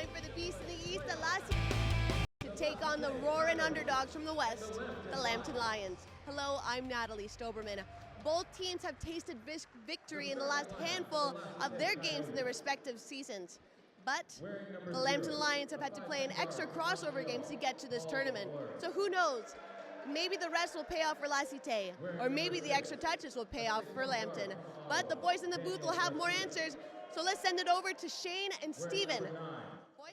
time for the Beast in the East, the last to take on the roaring underdogs from the West, the Lambton Lions. Hello, I'm Natalie Stoberman. Both teams have tasted victory in the last handful of their games in their respective seasons. But the Lambton Lions have had to play an extra crossover game to get to this tournament. So who knows? Maybe the rest will pay off for Cite, or maybe the extra touches will pay off for Lambton. But the boys in the booth will have more answers. So let's send it over to Shane and Steven. Boys?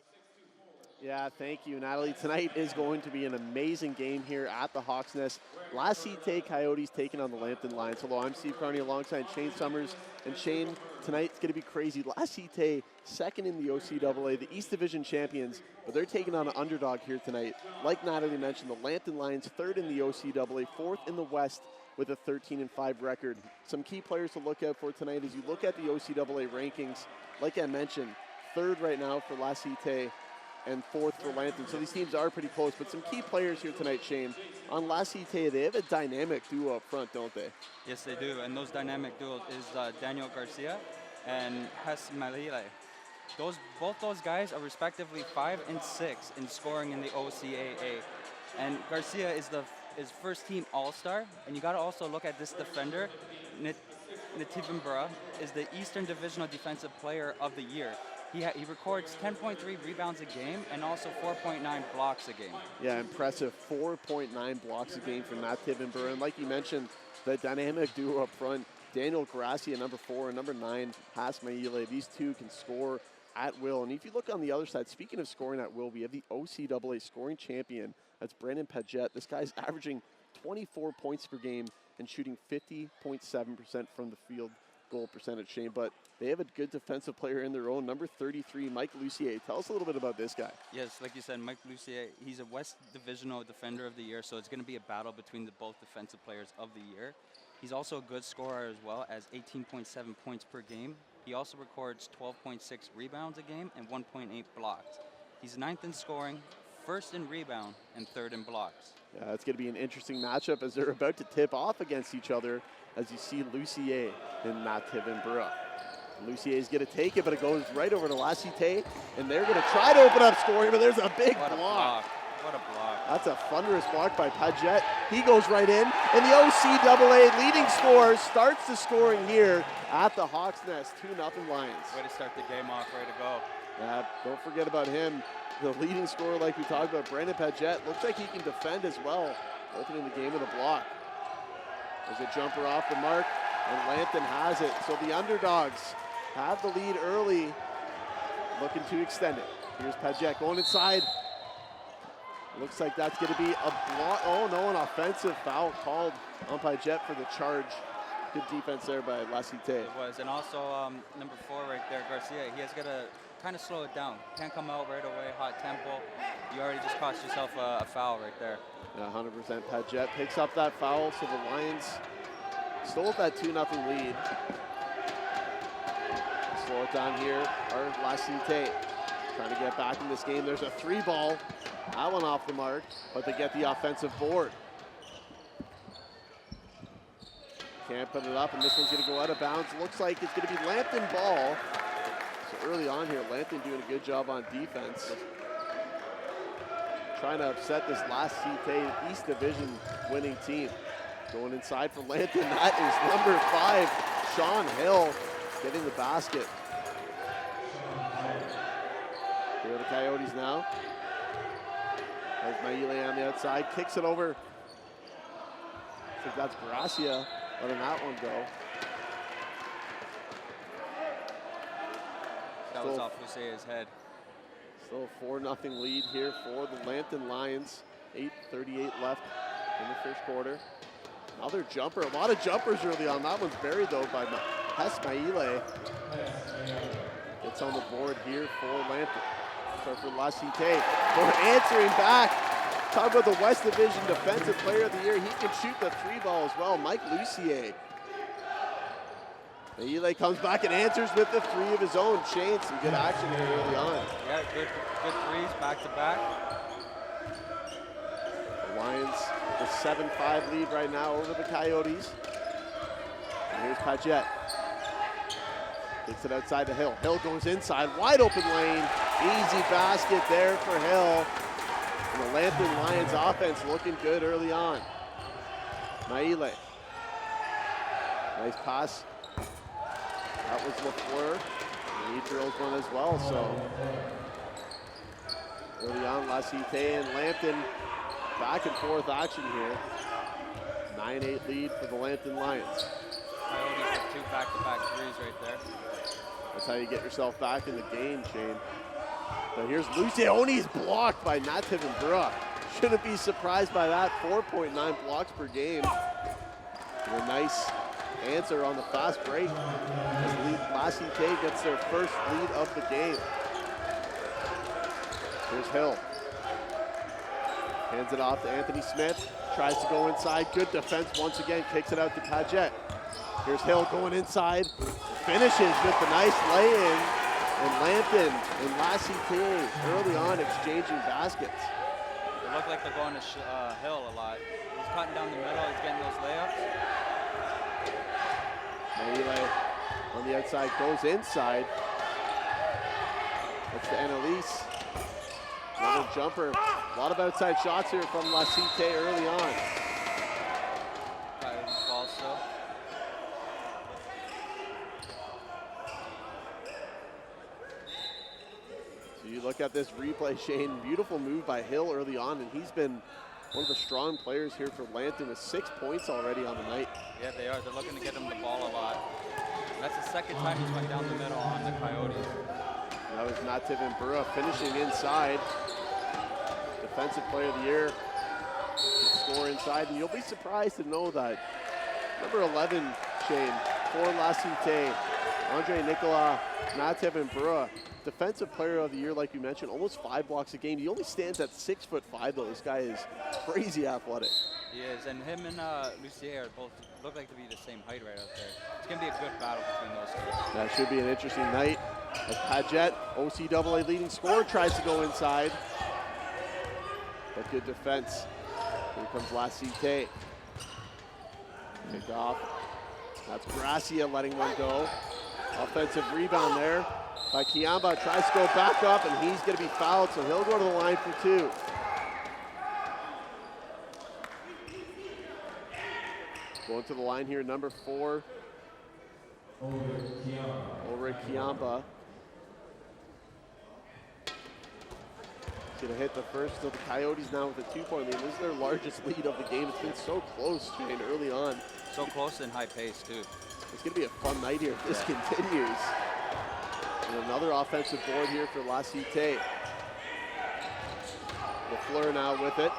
Yeah, thank you, Natalie. Tonight is going to be an amazing game here at the Hawks Nest. Cite Coyotes taking on the Lambton Lions. Hello, I'm Steve Carney alongside Shane Summers. And Shane, tonight's going to be crazy. Cite, second in the OCAA, the East Division champions, but they're taking on an underdog here tonight. Like Natalie mentioned, the Lambton Lions, third in the OCAA, fourth in the West with a 13-5 record. Some key players to look out for tonight as you look at the OCAA rankings. Like I mentioned, third right now for Cite and fourth for Lambton. So these teams are pretty close, but some key players here tonight, Shane. On Cite, they have a dynamic duo up front, don't they? Yes, they do, and those dynamic duos is Daniel Garcia and Hes Malile. Both those guys are respectively 5 and 6 in scoring in the OCAA. And Garcia is first team All-Star, and you got to also look at this defender. Nativimbura is the Eastern Divisional Defensive Player of the Year. He records 10.3 rebounds a game and also 4.9 blocks a game. Yeah, impressive. 4.9 blocks a game from Nativimbura. And like you mentioned, the dynamic duo up front, Daniel Garcia, number 4, and number 9, Hes Malile. These two can score at will. And if you look on the other side, speaking of scoring at will, we have the OCAA scoring champion. That's Brandon Paget. This guy's averaging 24 points per game and shooting 50.7% from the field goal percentage, Shane. But they have a good defensive player in their own, number 33, Mike Lucier. Tell us a little bit about this guy. Yes, like you said, Mike Lucier, he's a West Divisional Defender of the Year, so it's going to be a battle between the both defensive players of the year. He's also a good scorer as well, as 18.7 points per game. He also records 12.6 rebounds a game and 1.8 blocks. He's 9th in scoring, 1st in rebound, and 3rd in blocks. Yeah, it's going to be an interesting matchup as they're about to tip off against each other, as you see Lucier and Nativimbura. Lucier is going to take it, but it goes right over to Cite, and they're going to try to open up scoring, but there's a big block. What a block. That's a thunderous block by Paget. He goes right in, and the OCAA leading scorer starts the scoring here at the Hawks Nest. 2-0 Lions. Way to start the game off, way to go. Yeah, don't forget about him. The leading scorer, like we talked about, Brandon Paget, looks like he can defend as well, opening the game with a block. There's a jumper off the mark, and Lambton has it. So the underdogs have the lead early, looking to extend it. Here's Paget going inside. Looks like that's going to be a block. Oh no, an offensive foul called on Paget for the charge. Good defense there by Cite. It was, and also number 4 right there, Garcia, he has got to kind of slow it down. Can't come out right away, hot tempo. You already just cost yourself a foul right there. Yeah, 100%. Paget picks up that foul, so the Lions still with that 2-0 lead. Slow it down here, or Cite trying to get back in this game. There's a 3-ball. That one off the mark, but they get the offensive board. Can't put it up, and this one's going to go out of bounds. Looks like it's going to be Lambton ball. So early on here, Lambton doing a good job on defense. Trying to upset this Cite East Division winning team. Going inside for Lambton, that is number 5, Sean Hill, getting the basket. Here are the Coyotes now. There's Malile on the outside, kicks it over. I think that's Garcia letting that one go. That was off Lucier's head. Still a 4-0 lead here for the Lambton Lions. 8:38 left in the first quarter. Another jumper, a lot of jumpers early on. That one's buried though by Hes Malile. It's on the board here for Lambton. So for Cite, for answering back. Talk about the West Division Defensive Player of the Year. He can shoot the 3-ball as well. Mike Lucier. Malile comes back and answers with the 3 of his own. Shane, some good action here early on. Yeah, good threes back to back. The Lions, the 7-5 lead right now over the Coyotes. And here's Paget. Kicks it outside to Hill. Hill goes inside, wide open lane. Easy basket there for Hill. And the Lambton Lions offense looking good early on. Maile. Nice pass. That was LaFleur. And he drills one as well, so. Early on, Cite and Lambton back and forth action here. 9-8 lead for the Lambton Lions. Coyotes have 2 back-to-back threes right there. That's how you get yourself back in the game, Shane. But here's Lucioni's blocked by Nativ and Brua. Shouldn't be surprised by that. 4.9 blocks per game. And a nice answer on the fast break as Cite gets their first lead of the game. Here's Hill. Hands it off to Anthony Smith. Tries to go inside. Good defense once again. Kicks it out to Paget. Here's Hill going inside. Finishes with the nice lay-in. And Lambton and Cite early on exchanging baskets. They look like they're going to Hill a lot. He's cutting down the middle. He's getting those layups. Maile on the outside goes inside. That's to Annalise. Another jumper. A lot of outside shots here from Cite early on. Coyotes ball still. So you look at this replay, Shane. Beautiful move by Hill early on, and he's been one of the strong players here for Lambton with 6 points already on the night. Yeah, they are. They're looking to get him the ball a lot. That's the second time he's went down the middle on the Coyotes. That was Nativ and Brua finishing inside. Defensive Player of the Year. Score inside, and you'll be surprised to know that number 11, Shane, for Cite, Andre Nicolas, Nativ and Brua, Defensive Player of the Year, like you mentioned, almost 5 blocks a game. He only stands at 6'5", though. This guy is crazy athletic. He is, and him and Lucier both look like to be the same height right out there. It's going to be a good battle between those two. That should be an interesting night. As Paget, OCAA leading scorer, tries to go inside. But good defense. Here comes Cite. Picked off. That's Gracia letting one go. Offensive rebound there by Kiamba. Tries to go back up, and he's going to be fouled, so he'll go to the line for 2. Going to the line here, number 4. Over Kiamba. Gonna hit the first of the Coyotes now with a 2-point lead. This is their largest lead of the game. It's been so close, Shane, early on. So close and high pace too. It's gonna be a fun night here if this continues. And another offensive board here for Cite. LaFleur now with it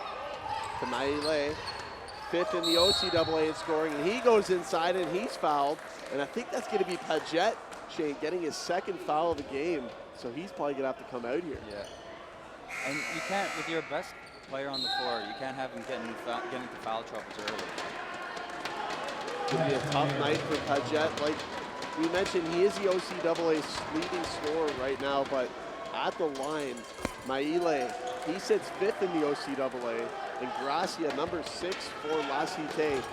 to Maile. 5th in the OCAA in scoring, and he goes inside and he's fouled. And I think that's gonna be Paget, Shane, getting his 2nd foul of the game. So he's probably gonna have to come out here. Yeah. And you can't, with your best player on the floor, you can't have him getting into foul troubles early. It's going to be a tough night for Paget. Like we mentioned, he is the OCAA's leading scorer right now, but at the line, Maile, he sits 5th in the OCAA, and Gracia, number 6 for Cite,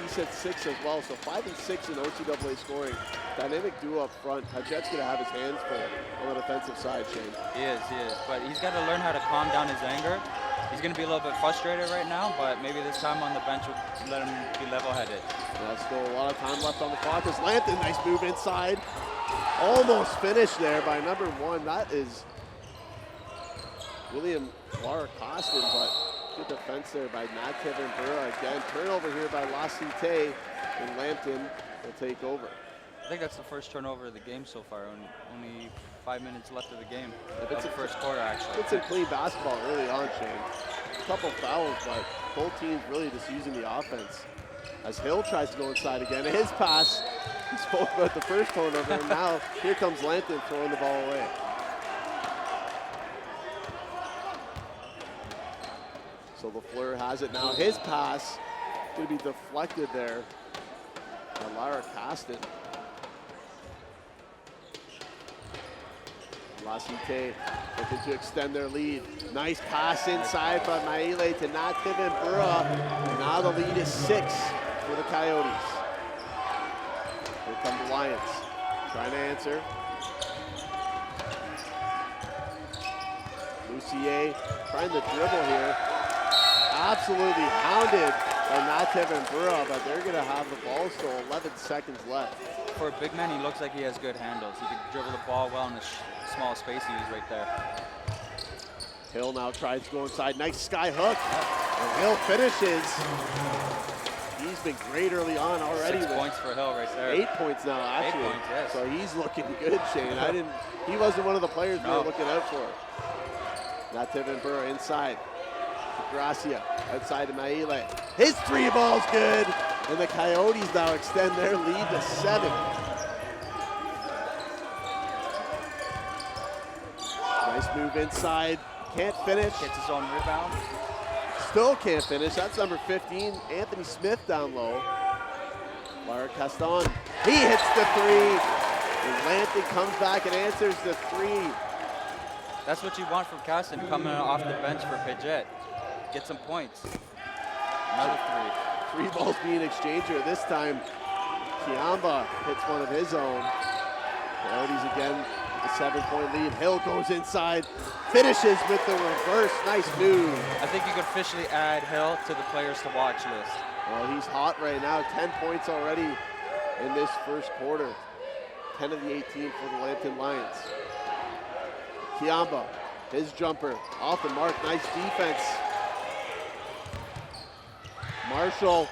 he sits 6th as well, so 5 and 6 in OCAA scoring. Dynamic duo up front. Paget's going to have his hands full on the defensive side, Shane. He is, but he's got to learn how to calm down his anger. He's going to be a little bit frustrated right now, but maybe this time on the bench will let him be level-headed. Yeah, still a lot of time left on the clock. As Lambton, nice move inside. Almost finished there by number 1. That is William Lara Costin, but good defense there by Nativ and Brua. Again, turnover here by Cite, and Lambton will take over. I think that's the first turnover of the game so far. Only 5 minutes left of the game. That's the first quarter, actually. It's a clean basketball early on, Shane. A couple fouls, but both teams really just using the offense. As Hill tries to go inside again, his pass, he spoke about the first turnover, and now here comes Lambton throwing the ball away. So LaFleur has it now. His pass going to be deflected there by Lara Costin. Cite looking to extend their lead. Nice pass inside by Maile to Nativ and Brua. And now the lead is 6 for the Coyotes. Here come the Lions. Trying to answer. Lucier trying to dribble here. Absolutely hounded by Natev and Burra, but they're going to have the ball still. 11 seconds left. For a big man, he looks like he has good handles. He can dribble the ball well in the small space he is right there. Hill now tries to go inside. Nice sky hook. And Hill finishes. He's been great early on already. 6 points for Hill right there. 8 points now, actually. 8 points, yes. So he's looking good, Shane. He wasn't one of the players we were looking out for. Natev and Burra inside. Gracia outside to Maile. His 3 ball's good. And the Coyotes now extend their lead to 7. Nice move inside. Can't finish. Gets his own rebound. Still can't finish. That's number 15, Anthony Smith down low. Lara Caston. He hits the 3. And Lambton comes back and answers the 3. That's what you want from Caston coming off the bench for Paget. Get some points. Another 3. 3 balls being exchanged here. This time, Kiamba hits one of his own. Coyotes again with a 7-point lead. Hill goes inside, finishes with the reverse. Nice move. I think you could officially add Hill to the players to watch list. Well, he's hot right now. 10 points already in this first quarter. 10 of the 18 for the Lambton Lions. Kiamba, his jumper off the mark. Nice defense. Marshall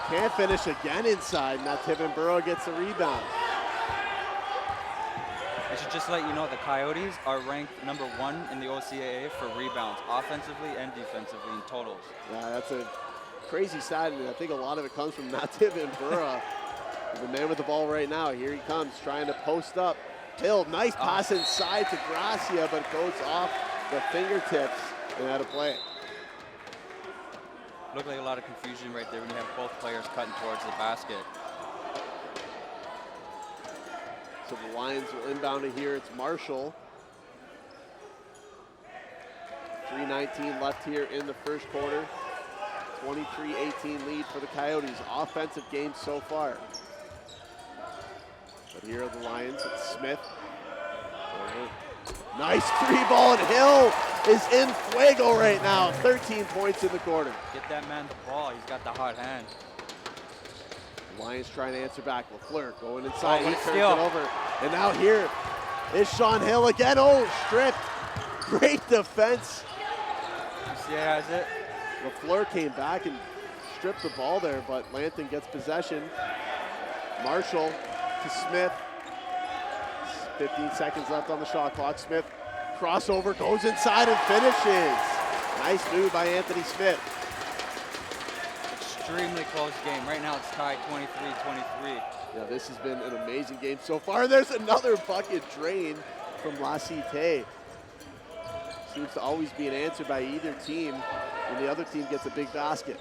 can't finish again inside. Now Natev Burrow gets the rebound. I should just let you know the Coyotes are ranked number 1 in the OCAA for rebounds, offensively and defensively in totals. Yeah, that's a crazy stat, and I think a lot of it comes from Natev Burra. The man with the ball right now. Here he comes, trying to post up. Hill, nice pass inside to Gracia, but it goes off the fingertips and out of play. Looked like a lot of confusion right there when you have both players cutting towards the basket. So the Lions will inbound it here. It's Marshall. 3:19 left here in the first quarter. 23-18 lead for the Coyotes. Offensive game so far. But here are the Lions. It's Smith. Nice 3-ball, and Hill is in fuego right now. 13 points in the quarter. Get that man the ball. He's got the hot hand. Lions trying to answer back. LaFleur going inside. He turns steal. it over. And now here is Sean Hill again. Oh, stripped. Great defense. UCA has it. LaFleur came back and stripped the ball there, but Lambton gets possession. Marshall to Smith. 15 seconds left on the shot clock. Smith crossover, goes inside and finishes. Nice move by Anthony Smith. Extremely close game. Right now it's tied 23-23. Yeah, this has been an amazing game so far. There's another bucket drain from La Cite. Seems to always be an answer by either team when the other team gets a big basket.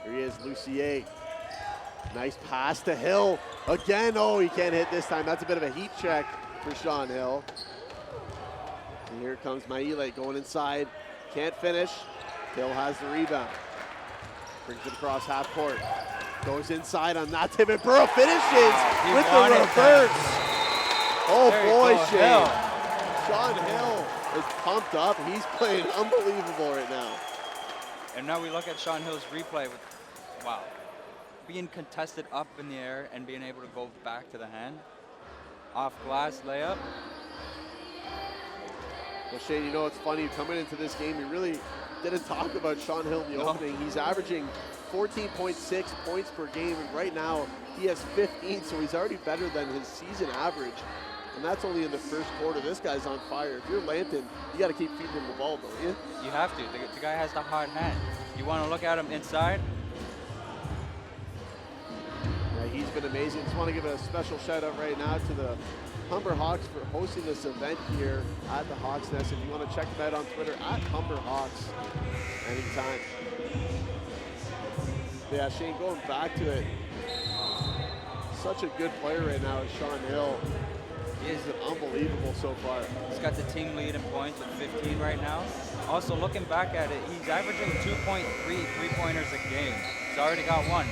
Here he is, Lucier. Nice pass to Hill. Again, oh, he can't hit this time. That's a bit of a heat check for Sean Hill. And here comes Maile going inside. Can't finish. Hill has the rebound. Brings it across half court. Goes inside on Natev and Burrow finishes with the reverse. Oh boy, Shane. Sean Hill is pumped up. He's playing unbelievable right now. And now we look at Sean Hill's replay with, wow. Being contested up in the air and being able to go back to the hand. Off glass layup. Well, Shane, you know, it's funny, coming into this game, you really didn't talk about Sean Hill in the opening. He's averaging 14.6 points per game, and right now he has 15, so he's already better than his season average. And that's only in the first quarter. This guy's on fire. If you're Lambton, you got to keep feeding him the ball, don't you? You have to. The guy has the hot hand. You want to look at him inside? Yeah, he's been amazing. Just want to give a special shout out right now to the Humber Hawks for hosting this event here at the Hawks Nest. If you want to check them out on Twitter, at Humber Hawks, anytime. Yeah, Shane, going back to it, such a good player right now is Sean Hill. He's been unbelievable so far. He's got the team lead in points with 15 right now. Also, looking back at it, he's averaging 2.3 three-pointers a game. He's already got one.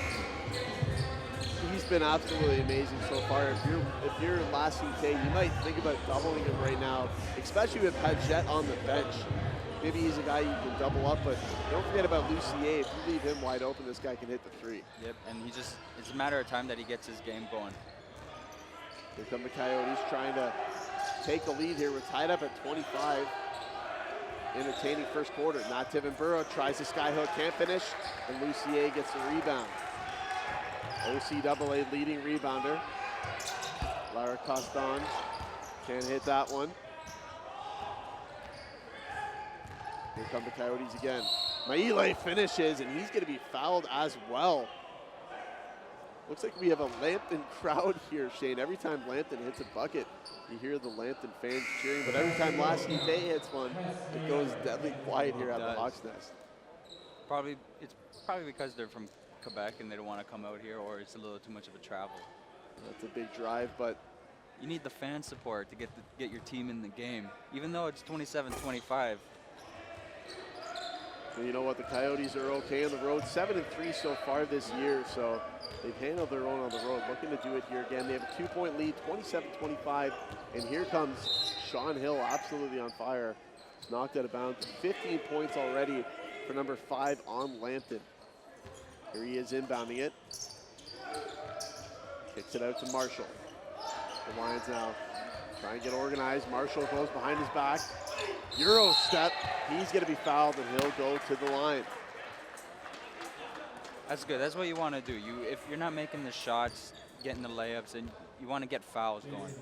It's been absolutely amazing so far. If you're last Cite, you might think about doubling him right now, especially with Paget on the bench. Maybe he's a guy you can double up, but don't forget about Lucier. If you leave him wide open, this guy can hit the three. Yep, and it's a matter of time that he gets his game going. Here come the Coyotes trying to take the lead here. We're tied up at 25. Entertaining first quarter. Nativan Burrow tries the skyhook, can't finish, and Lucier gets the rebound. OCAA leading rebounder. Lara Coston can't hit that one. Here come the Coyotes again. Maile finishes, and he's going to be fouled as well. Looks like we have a Lambton crowd here, Shane. Every time Lambton hits a bucket, you hear the Lambton fans cheering, but every time Last Cite hits one, it goes deadly quiet here at the Hawks Nest. It's probably because they're from Quebec and they don't want to come out here, or it's a little too much of a travel. That's a big drive, but you need the fan support to get your team in the game, even though it's 27-25. you know what? The Coyotes are okay on the road. 7-3 so far this year, so they've handled their own on the road. Looking to do it here again. They have a 2-point lead, 27-25, and here comes Sean Hill, absolutely on fire. Knocked out of bounds. 15 points already for number 5 on Lambton. Here he is inbounding it. Kicks it out to Marshall. The Lions now try and get organized. Marshall goes behind his back. Euro step. He's going to be fouled, and he'll go to the line. That's good. That's what you want to do. If you're not making the shots, getting the layups, and you want to get fouls going.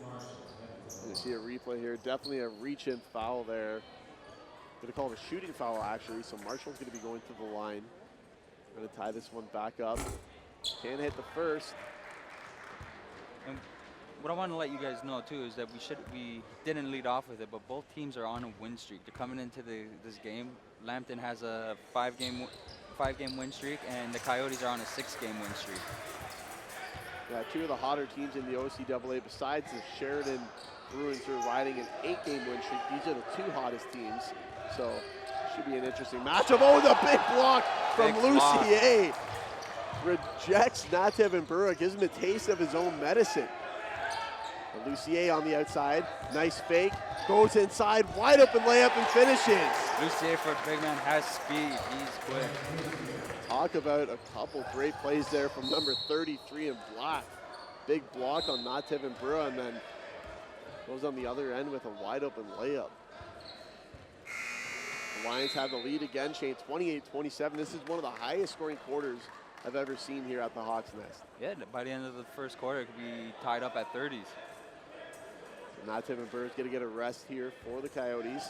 You see a replay here. Definitely a reach-in foul there. Going to call it a shooting foul, actually. So Marshall's going to be going to the line. Going to tie this one back up. Can't hit the first. And what I want to let you guys know too is that we didn't lead off with it, but both teams are on a win streak. They're coming into this game. Lambton has a five-game win streak, and the Coyotes are on a 6-game win streak. Yeah, two of the hotter teams in the OCAA, besides the Sheridan Bruins, who are riding an 8-game win streak. These are the two hottest teams, so should be an interesting matchup. Oh, the big block from Lucier. Rejects Nativan Burrow, gives him a taste of his own medicine. And Lucier on the outside, nice fake, goes inside, wide open layup and finishes. Lucier, for a big man, has speed. He's quick. Talk about a couple great plays there from number 33 in black. Big block on Nativan Burrow, and then goes on the other end with a wide open layup. The Lions have the lead again, Shane, 28-27. This is one of the highest scoring quarters I've ever seen here at the Hawks Nest. Yeah, by the end of the first quarter, it could be tied up at 30s. So Nativan Burrow's going to get a rest here for the Coyotes.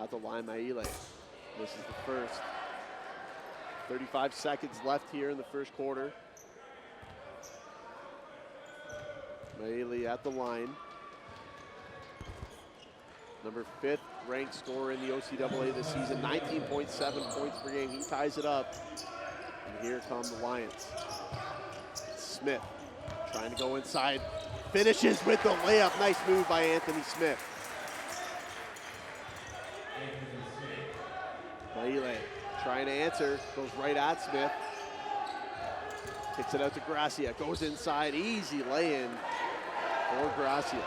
At the line, Maile. This is the first. 35 seconds left here in the first quarter. Maile at the line. Number 5th ranked scorer in the OCAA this season, 19.7 points per game. He ties it up. And here come the Lions. Smith trying to go inside. Finishes with the layup. Nice move by Anthony Smith. Maile trying to answer. Goes right at Smith. Kicks it out to Gracia. Goes inside. Easy lay-in for Gracia.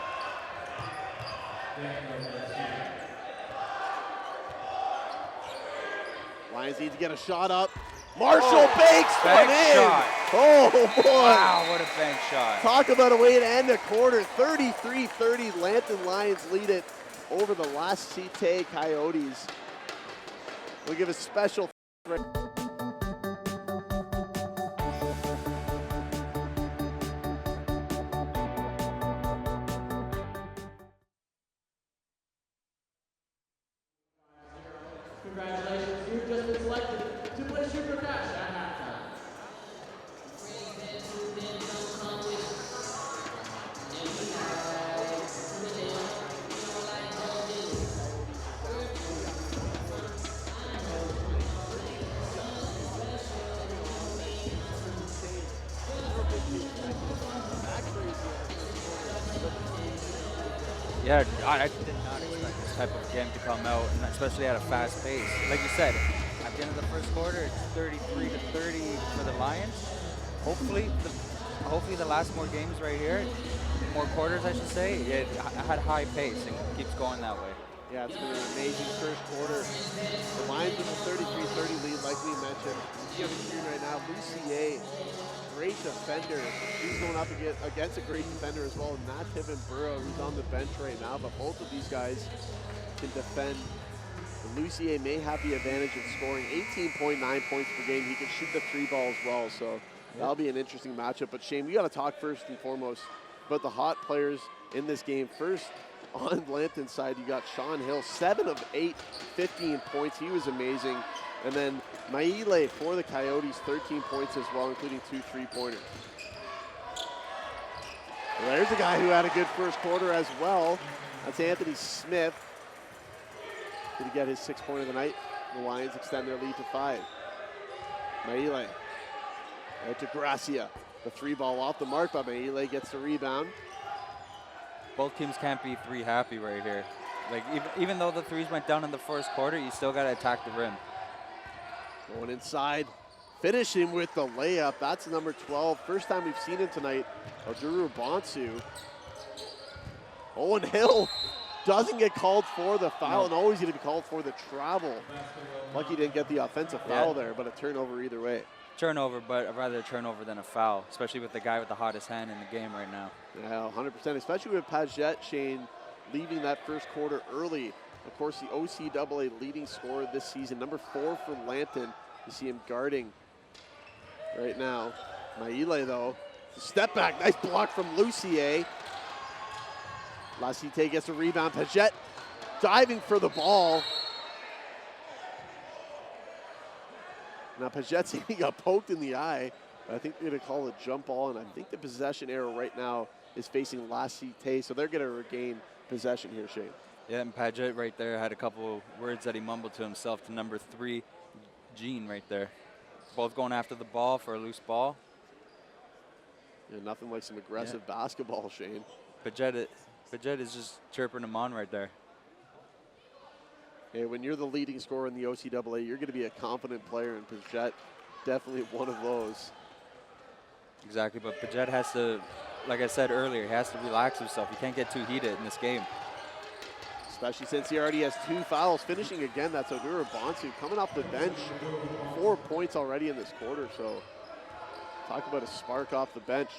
Lions need to get a shot up. Marshall banks one in. Shot. Oh, boy. Wow, what a bank shot. Talk about a way to end the quarter. 33-30, Lambton Lions lead it over the Last Cite Coyotes. We'll give a special Congratulations, you've just been selected to play Super Cash at halftime. Yeah, I did not expect this type of game to come out, and especially at a fast pace. Like you said, I at the end of the first quarter. It's 33-30 for the Lions. Hopefully the last more games right here, more quarters I should say, it had high pace and keeps going that way. Yeah, it's been an amazing first quarter. The Lions with a 33-30 lead, like we mentioned. You see on the screen right now, Lucier, great defender. He's going up against a great defender as well, not Tiven Burrow, who's on the bench right now, but both of these guys can defend. And Lucier may have the advantage of scoring 18.9 points per game. He can shoot the three ball as well, so that'll be an interesting matchup. But Shane, we got to talk first and foremost about the hot players in this game. First, on Lambton's side, you got Sean Hill, 7 of 8, 15 points. He was amazing. And then Maile for the Coyotes, 13 points as well, including 2 3-pointers. Well, there's a guy who had a good first quarter as well. That's Anthony Smith. Did he get his 6th point of the night? The Lions extend their lead to 5. Maile right to Gracia. The 3-ball off the mark, but Maile gets the rebound. Both teams can't be 3 happy right here. Like even though the 3s went down in the first quarter, you still got to attack the rim. Going inside, finishing with the layup. That's number 12. First time we've seen him tonight. Oduru Bonsu. Owen Hill doesn't get called for the foul, and always going to be called for the travel. Lucky didn't get the offensive foul there, but a turnover either way. Turnover, but I'd rather a turnover than a foul, especially with the guy with the hottest hand in the game right now. Yeah, 100%, especially with Paget, Shane, leaving that first quarter early. Of course, the OCAA leading scorer this season, number 4 for Lambton. You see him guarding right now. Maile, though, step back, nice block from Lucier. Cite gets a rebound. Paget diving for the ball. Now Paget he got poked in the eye. I think they're going to call a jump ball, and I think the possession arrow right now is facing Cite, so they're going to regain possession here, Shane. Yeah, and Paget right there had a couple words that he mumbled to himself to number 3, Gene right there. Both going after the ball for a loose ball. Yeah, nothing like some aggressive basketball, Shane. Paget is just chirping him on right there. Hey, when you're the leading scorer in the OCAA, you're going to be a confident player, and Paget definitely one of those. Exactly, but Paget has to, like I said earlier, he has to relax himself. He can't get too heated in this game. Especially since he already has 2 fouls. Finishing again, that's Oduru Bonsu coming off the bench. 4 points already in this quarter, so talk about a spark off the bench.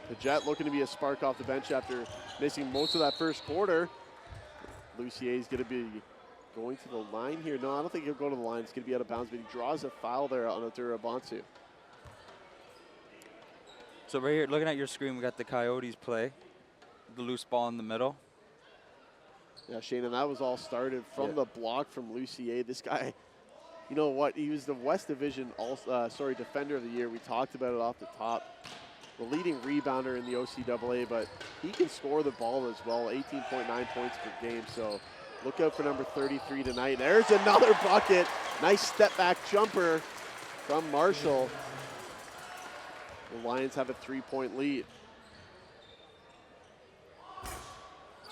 Paget looking to be a spark off the bench after missing most of that first quarter. Lucier is going to be going to the line here. No, I don't think he'll go to the line. It's going to be out of bounds, but he draws a foul there on Oduru Bonsu. So right here, looking at your screen, we got the Coyotes play. The loose ball in the middle. Yeah, Shane, and that was all started from the block from Lucier. This guy, you know what? He was the West Division Defender of the Year. We talked about it off the top. The leading rebounder in the OCAA, but he can score the ball as well. 18.9 points per game. So look out for number 33 tonight. There's another bucket. Nice step back jumper from Marshall. The Lions have a 3-point lead.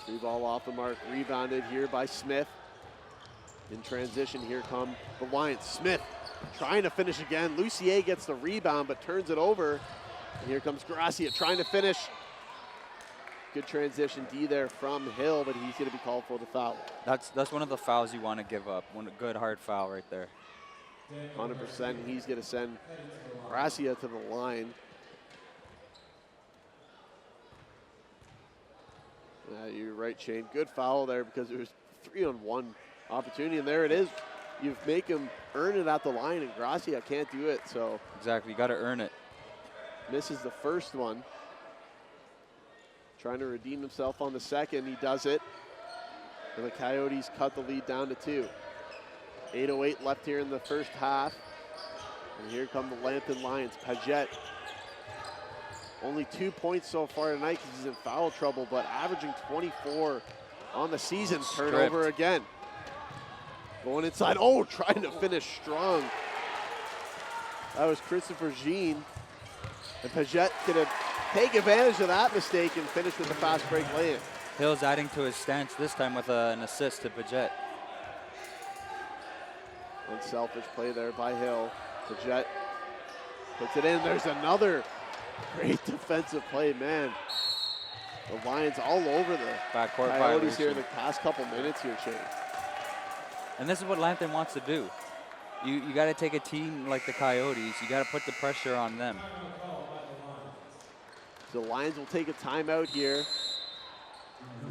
3-ball off the mark, rebounded here by Smith. In transition, here come the Lions. Smith trying to finish again. Lucier gets the rebound, but turns it over. And here comes Gracia trying to finish. Good transition D there from Hill, but he's going to be called for the foul. That's one of the fouls you want to give up. One good hard foul right there. 100%. He's going to send Gracia to the line. You're right, Shane. Good foul there because it was 3-on-1 opportunity, and there it is. You make him earn it at the line, and Gracia can't do it. So exactly, you got to earn it. Misses the first one. Trying to redeem himself on the second. He does it. And the Coyotes cut the lead down to 2. 8:08 left here in the first half. And here come the Lambton Lions. Paget. Only 2 points so far tonight because he's in foul trouble, but averaging 24 on the season. Turnover again. Going inside. Oh, trying to finish strong. That was Christopher Jean. And Paget going to take advantage of that mistake and finish with a fast break lay-in. Hill's adding to his stance this time with an assist to Paget. Unselfish play there by Hill. The Jet puts it in. There's another great defensive play, man. The Lions all over the Backcourt Coyotes here in violation. the past couple minutes here, Shane. And this is what Lambton wants to do. You got to take a team like the Coyotes. You got to put the pressure on them. The Lions will take a timeout here.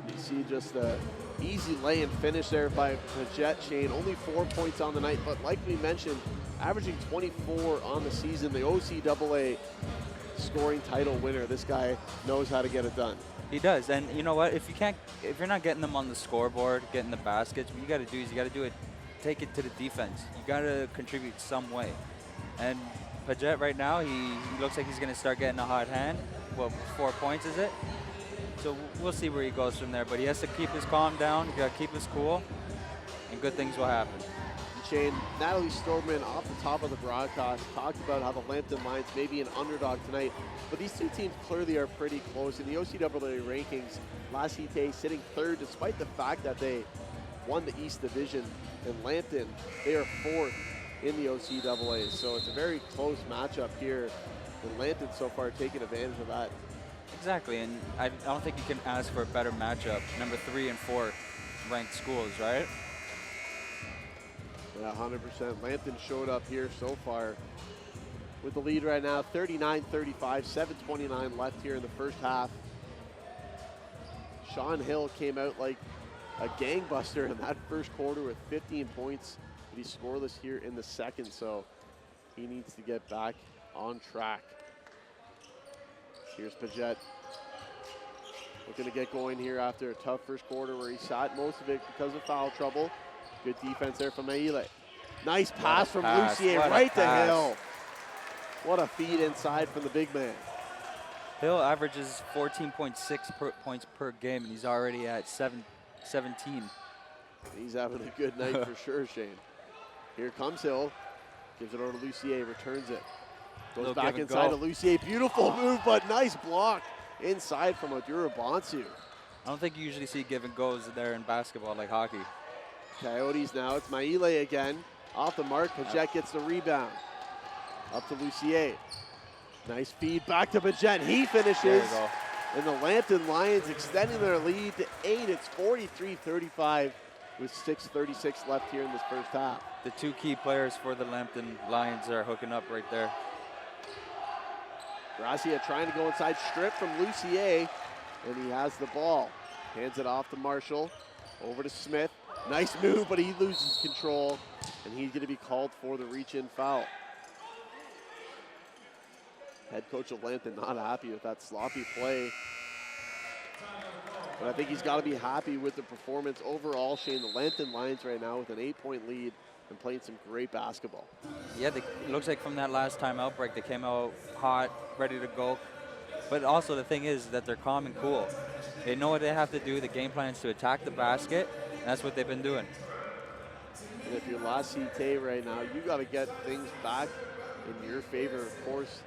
You see just a easy lay and finish there by the Jet, Shane. Only 4 points on the night, but like we mentioned, averaging 24 on the season. The OCAA scoring title winner. This guy knows how to get it done. He does, and you know what? If you're not getting them on the scoreboard, getting the baskets, what you got to do is you got to do it. Take it to the defense. You got to contribute some way. And Paget right now, he looks like he's going to start getting a hot hand. Well, 4 points is it? So we'll see where he goes from there. But he has to keep his calm down. He got to keep his cool, and good things will happen. Shane, Natalie Storberman off the top of the broadcast talked about how the Lambton Lions may be an underdog tonight, but these two teams clearly are pretty close. In the OCAA rankings, La Cite sitting third despite the fact that they won the East Division, and Lambton, they are fourth in the OCAA. So it's a very close matchup here, and Lambton so far taking advantage of that. Exactly, and I don't think you can ask for a better matchup. Number 3 and 4 ranked schools, right? Yeah, 100%. Lambton showed up here so far with the lead right now, 39-35, 7:29 left here in the first half. Sean Hill came out like a gangbuster in that first quarter with 15 points, but he's scoreless here in the second, so he needs to get back on track. Here's Paget. Looking to get going here after a tough first quarter where he sat most of it because of foul trouble. Good defense there from Naile. Nice pass from Lucier right to Hill. What a feed inside from the big man. Hill averages 14.6 points per game, and he's already at 17. He's having a good night for sure, Shane. Here comes Hill. Gives it over to Lucier, returns it. Goes back inside to Lucier. Beautiful move, but nice block inside from Odura Bonsu. I don't think you usually see give and goes there in basketball like hockey. Coyotes now, it's Maile again. Off the mark, Paget gets the rebound. Up to Lucier. Nice feed back to Paget. He finishes. And the Lambton Lions extending their lead to 8. It's 43-35 with 6:36 left here in this first half. The two key players for the Lambton Lions are hooking up right there. Gracia trying to go inside, strip from Lucier, and he has the ball. Hands it off to Marshall. Over to Smith. Nice move, but he loses control, and he's going to be called for the reach-in foul. Head coach of Lambton not happy with that sloppy play. But I think he's got to be happy with the performance overall, Shane. The Lambton Lions right now with an 8-point lead and playing some great basketball. Yeah, it looks like from that last time outbreak, they came out hot, ready to go. But also the thing is that they're calm and cool. They know what they have to do. The game plan is to attack the basket, and that's what they've been doing. And if you're La Cite right now, you got to get things back in your favor. Of course,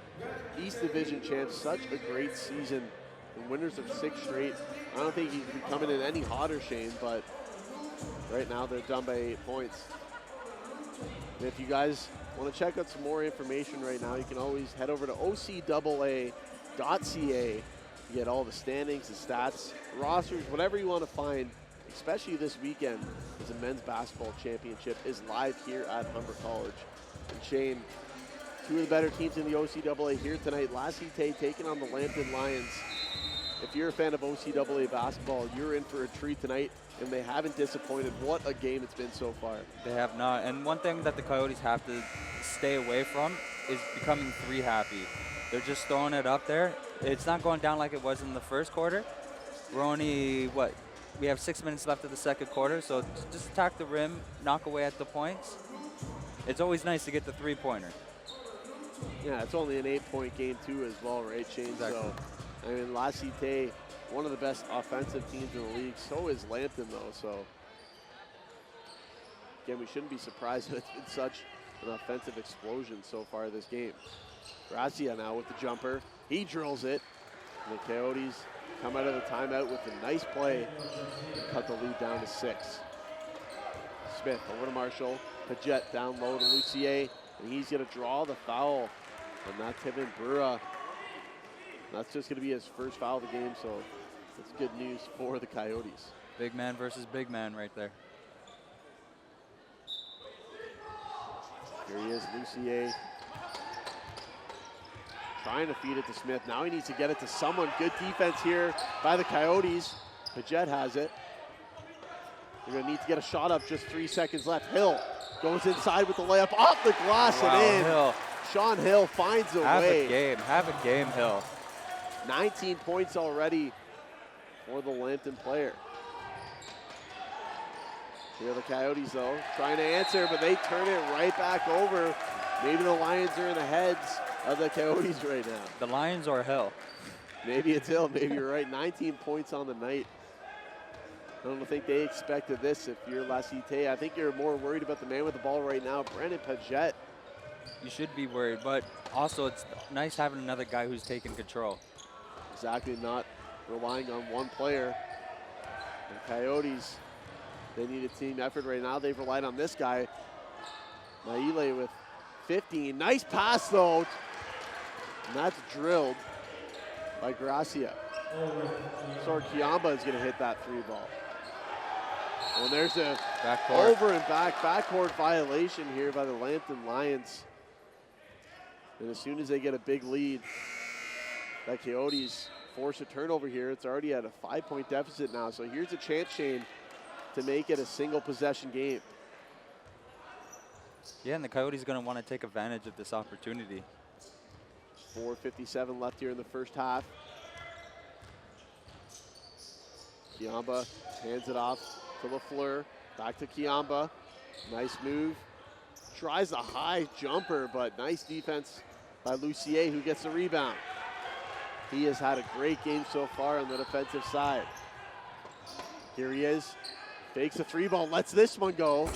East Division champs, such a great season. The winners of 6 straight. I don't think you can be coming in any hotter, Shane, but right now they're done by 8 points. And if you guys want to check out some more information right now, you can always head over to OCAA.ca. You get all the standings, the stats, rosters, whatever you want to find, especially this weekend as the men's basketball championship is live here at Humber College. And Shane, 2 of the better teams in the OCAA here tonight. La Cite taking on the Lambton Lions. If you're a fan of OCAA basketball, you're in for a treat tonight, and they haven't disappointed. What a game it's been so far. They have not. And one thing that the Coyotes have to stay away from is becoming 3 happy. They're just throwing it up there. It's not going down like it was in the first quarter. We're only, we have 6 minutes left of the second quarter, so just attack the rim, knock away at the points. It's always nice to get the 3-pointer. Yeah, it's only an 8-point game too as well, right, Shane? Exactly. So, I mean, La Cite, one of the best offensive teams in the league. So is Lambton, though. So, again, we shouldn't be surprised that it's been such an offensive explosion so far this game. Gracia now with the jumper. He drills it. And the Coyotes come out of the timeout with a nice play and cut the lead down to 6. Smith over to Marshall. Paget down low to Lucier, and he's going to draw the foul on that Tivin Brura. That's just going to be his first foul of the game, so that's good news for the Coyotes. Big man versus big man right there. Here he is, Lucier. Trying to feed it to Smith. Now he needs to get it to someone. Good defense here by the Coyotes. Paget has it. They're going to need to get a shot up. Just 3 seconds left. Hill goes inside with the layup off the glass and in. Hill. Sean Hill finds a way. Have a game, Hill. 19 points already for the Lambton player. Here are the Coyotes, though, trying to answer, but they turn it right back over. Maybe the Lions are in the heads of the Coyotes right now. The Lions or Hill? Maybe it's Hill. Maybe you're right. 19 points on the night. I don't think they expected this if you're La Cite. I think you're more worried about the man with the ball right now, Brandon Paget. You should be worried, but also it's nice having another guy who's taking control. Exactly, not relying on one player. The Coyotes, they need a team effort right now. They've relied on this guy, Maile, with 15. Nice pass, though. And that's drilled by Gracia. So Kiamba is going to hit that 3 ball. And there's a over and backcourt violation here by the Lambton Lions. And as soon as they get a big lead, the Coyotes force a turnover here. It's already at a 5-point deficit now. So here's a chance, Shane, to make it a single possession game. Yeah, and the Coyotes are going to want to take advantage of this opportunity. 4:57 left here in the first half. Kiamba hands it off to LaFleur. Back to Kiamba. Nice move. Tries a high jumper, but nice defense by Lucier, who gets the rebound. He has had a great game so far on the defensive side. Here he is. Fakes a 3 ball, lets this one go.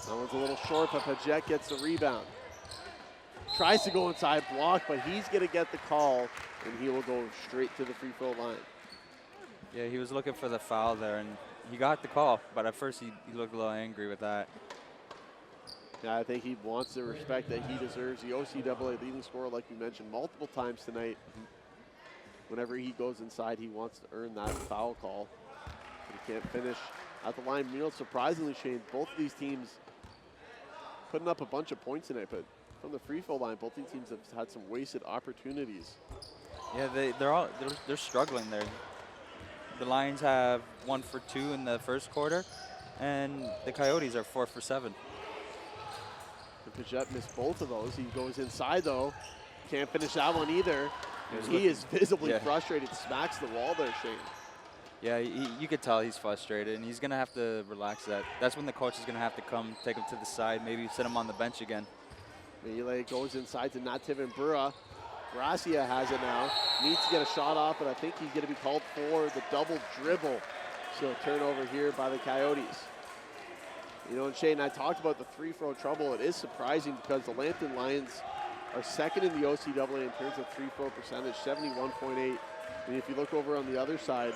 That one's a little short, but Paget gets the rebound. Tries to go inside block, but he's going to get the call, and he will go straight to the free throw line. Yeah, he was looking for the foul there, and he got the call, but at first he looked a little angry with that. Yeah, I think he wants the respect that he deserves. The OCAA leading scorer, like we mentioned multiple times tonight. Whenever he goes inside, he wants to earn that foul call. But he can't finish at the line. You know, surprisingly, Shane, both of these teams putting up a bunch of points tonight, but from the free throw line, both these teams have had some wasted opportunities. Yeah, they're struggling there. The Lions have 1 for 2 in the first quarter, and the Coyotes are 4 for 7. And Paget missed both of those. He goes inside, though. Can't finish that one either. And he is visibly frustrated. Smacks the wall there, Shane. Yeah, you could tell he's frustrated, and he's going to have to relax that. That's when the coach is going to have to come, take him to the side, maybe sit him on the bench again. Melee goes inside to Tivin Brura. Gracia has it now. Needs to get a shot off, but I think he's going to be called for the double dribble. So turnover here by the Coyotes. You know, and Shane, I talked about the free throw trouble. It is surprising because the Lambton Lions are second in the OCAA in terms of free throw percentage, 71.8. And if you look over on the other side,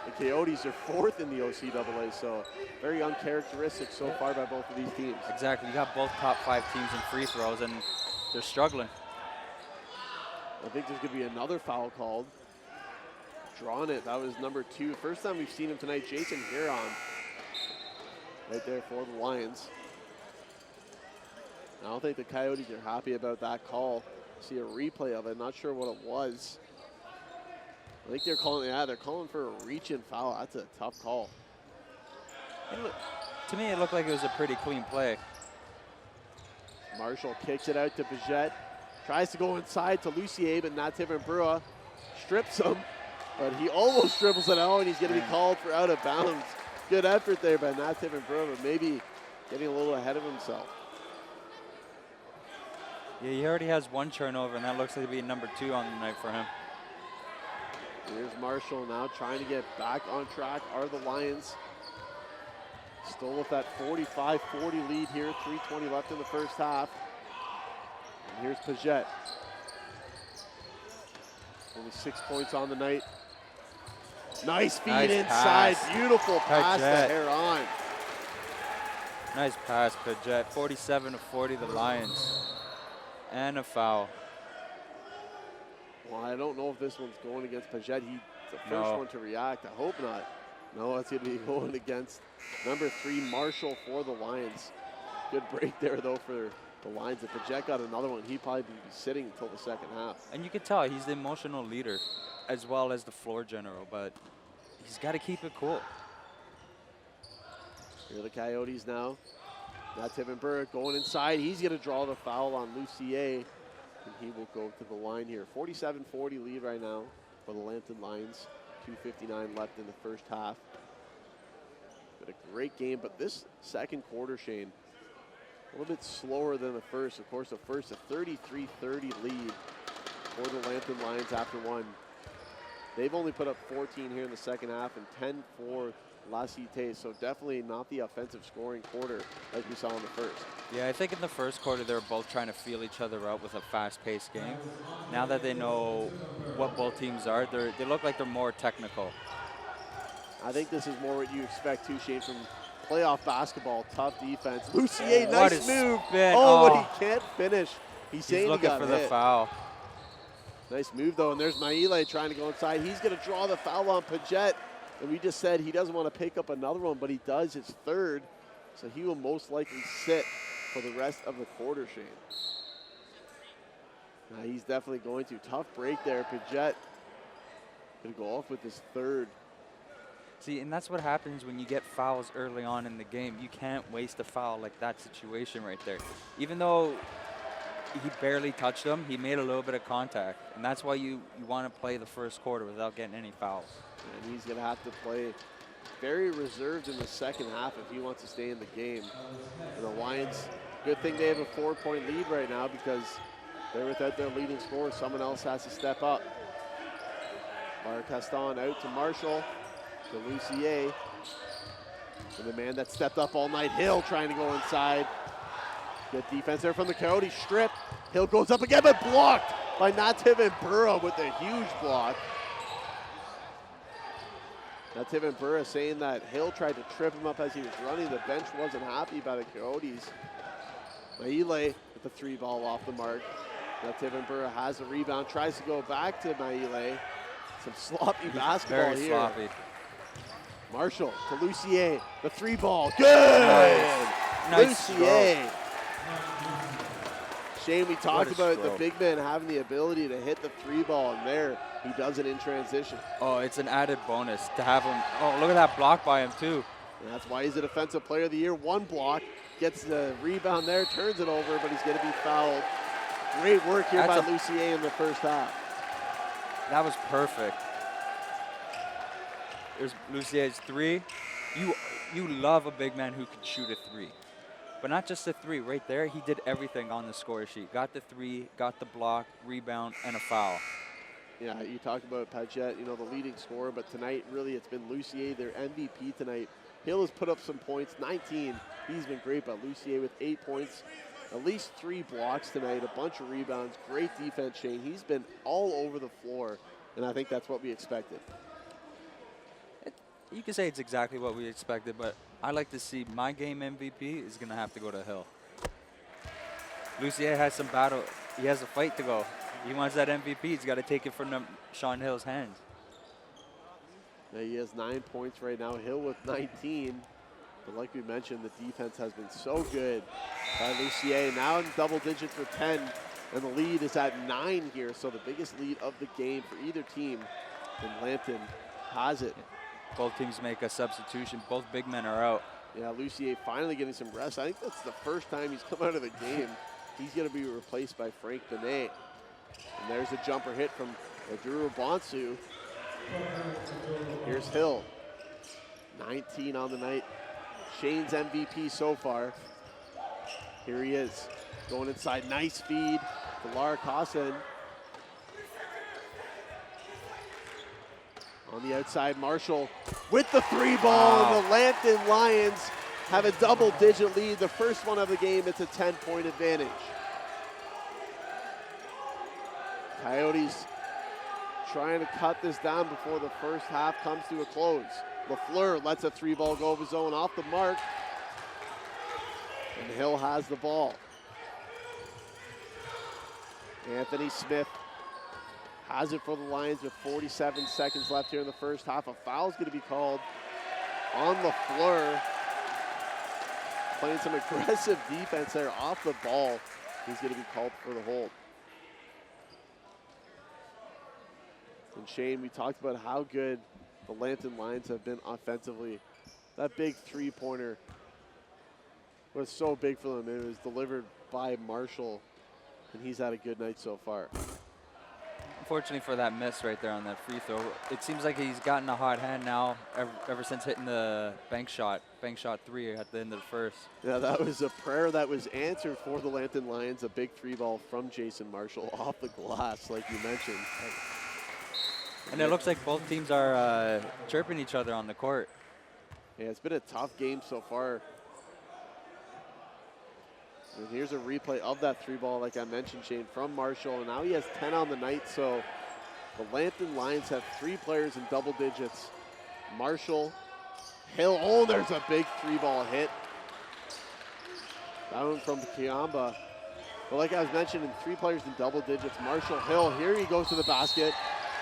the Coyotes are 4th in the OCAA, so very uncharacteristic so far by both of these teams. Exactly. You got both top 5 teams in free throws, and they're struggling. I think there's going to be another foul called. Drawn it. That was number 2. First time we've seen him tonight, Jason Huron. Right there for the Lions. I don't think the Coyotes are happy about that call. See a replay of it. Not sure what it was. I think they're calling for a reach-in foul. That's a tough call. To me, it looked like it was a pretty clean play. Marshall kicks it out to Paget. Tries to go inside to Lucier, but not Tivin Brua. Strips him, but he almost dribbles it out, and he's going to be called for out of bounds. Good effort there by Tivin Brua, but maybe getting a little ahead of himself. Yeah, he already has 1 turnover, and that looks like to be number 2 on the night for him. Here's Marshall now trying to get back on track. Are the Lions still with that 45-40 lead here? 3:20 left in the first half. And here's Paget. Only 6 points on the night. Nice feed inside. Pass. Beautiful pass Paget. to Heron. Nice pass, Paget. 47-40, the Lions. And a foul. Well, I don't know if this one's going against Paget. He's the first No. one to react. I hope not. No, it's going to be going against number 3, Marshall, for the Lions. Good break there, though, for the Lions. If Paget got another one, he'd probably be sitting until the second half. And you could tell he's the emotional leader as well as the floor general, but he's got to keep it cool. Here are the Coyotes now. That's Evan Burke going inside. He's going to draw the foul on Lucier, and he will go to the line here. 47-40 lead right now for the Lambton Lions. 2:59 left in the first half. Been a great game, but this second quarter, Shane, a little bit slower than the first. Of course, the first, a 33-30 lead for the Lambton Lions after one. They've only put up 14 here in the second half and 10 for La Cite, so definitely not the offensive scoring quarter like we saw in the first. Yeah, I think in the first quarter they were both trying to feel each other out with a fast-paced game. Now that they know what both teams are, they look like they're more technical. I think this is more what you expect too, Shane, from playoff basketball. Tough defense. Lucier, What nice a move. spin. Oh, but Oh. he can't finish. He's saying He's he looking got for the hit. foul. Nice move, though, and there's Maile trying to go inside. He's going to draw the foul on Paget, and we just said he doesn't want to pick up another one, but he does. His third, so he will most likely sit for the rest of the quarter, Shane. He's definitely going to. Tough break there. Paget going to go off with his third. See, and that's what happens when you get fouls early on in the game. You can't waste a foul like that situation right there. Even though he barely touched him, he made a little bit of contact. And that's why you want to play the first quarter without getting any fouls. And he's going to have to play very reserved in the second half if he wants to stay in the game. And the Lions, good thing they have a 4-point lead right now because they're without their leading scorer. Someone else has to step up. Caston out to Marshall, to Lucier. And the man that stepped up all night, Hill, trying to go inside. Good defense there from the Coyotes. Strip. Hill goes up again, but blocked by Nativ and Burra with a huge block. Nativ and Burra saying that Hill tried to trip him up as he was running. The bench wasn't happy by the Coyotes. Maile with the 3 ball off the mark. Nativ and Burra has a rebound, tries to go back to Maile. Some sloppy basketball Very here. sloppy. Marshall to Lucier, the 3 ball, good! Nice Lucier. Shane, we talked a about the stroke. big man having the ability to hit the 3 ball, and there he does it in transition. Oh, it's an added bonus to have him. Oh, look at that block by him, too. And that's why he's a Defensive Player of the Year. 1 block, gets the rebound there, turns it over, but he's going to be fouled. Great work here by Lucier in the first half. That was perfect. There's Lucier's 3. You love a big man who can shoot a 3. But not just a 3. Right there, he did everything on the score sheet. Got the 3, got the block, rebound, and a foul. Yeah, you talked about Paget, you know, the leading scorer, but tonight, really, it's been Lucier, their MVP tonight. Hill has put up some points, 19. He's been great, but Lucier with 8 points, at least 3 blocks tonight, a bunch of rebounds, great defense, Shane. He's been all over the floor, and I think that's what we expected. You can say it's exactly what we expected, but I like to see my game MVP is going to have to go to Hill. Lucier has some battle. He has a fight to go. He wants that MVP. He's got to take it from Sean Hill's hands. Now he has 9 points right now. Hill with 19. But like we mentioned, the defense has been so good by Lucier. Now in double digits with 10. And the lead is at 9 here. So the biggest lead of the game for either team. And Lambton has it. Both teams make a substitution. Both big men are out. Yeah, Lucier finally getting some rest. I think that's the first time he's come out of the game. He's going to be replaced by Frank Benet. And there's a jumper hit from Drew Bonsu. Here's Hill. 19 on the night. Shane's MVP so far. Here he is. Going inside. Nice feed to Lara Cossin. On the outside, Marshall with the 3 ball. Wow. And the Lambton Lions have a double-digit lead. The first one of the game, it's a 10-point advantage. Coyotes trying to cut this down before the first half comes to a close. LaFleur lets a 3 ball go of his own off the mark. And Hill has the ball. Anthony Smith has it for the Lions with 47 seconds left here in the first half. A foul's going to be called on LaFleur. Playing some aggressive defense there off the ball. He's going to be called for the hold. And Shane, we talked about how good the Lambton Lions have been offensively. That big three-pointer was so big for them. It was delivered by Marshall, and he's had a good night so far. Unfortunately for that miss right there on that free throw, it seems like he's gotten a hot hand now ever since hitting the bank shot 3 at the end of the first. Yeah, that was a prayer that was answered for the Lambton Lions. A big three ball from Jason Marshall off the glass, like you mentioned. And it looks like both teams are chirping each other on the court. Yeah, it's been a tough game so far. And here's a replay of that three ball, like I mentioned, Shane, from Marshall. And now he has 10 on the night, so the Lambton Lions have 3 players in double digits. Marshall, Hill, oh, there's a big three ball hit. That one from Kiamba. But like I was mentioning, 3 players in double digits. Marshall, Hill, here he goes to the basket.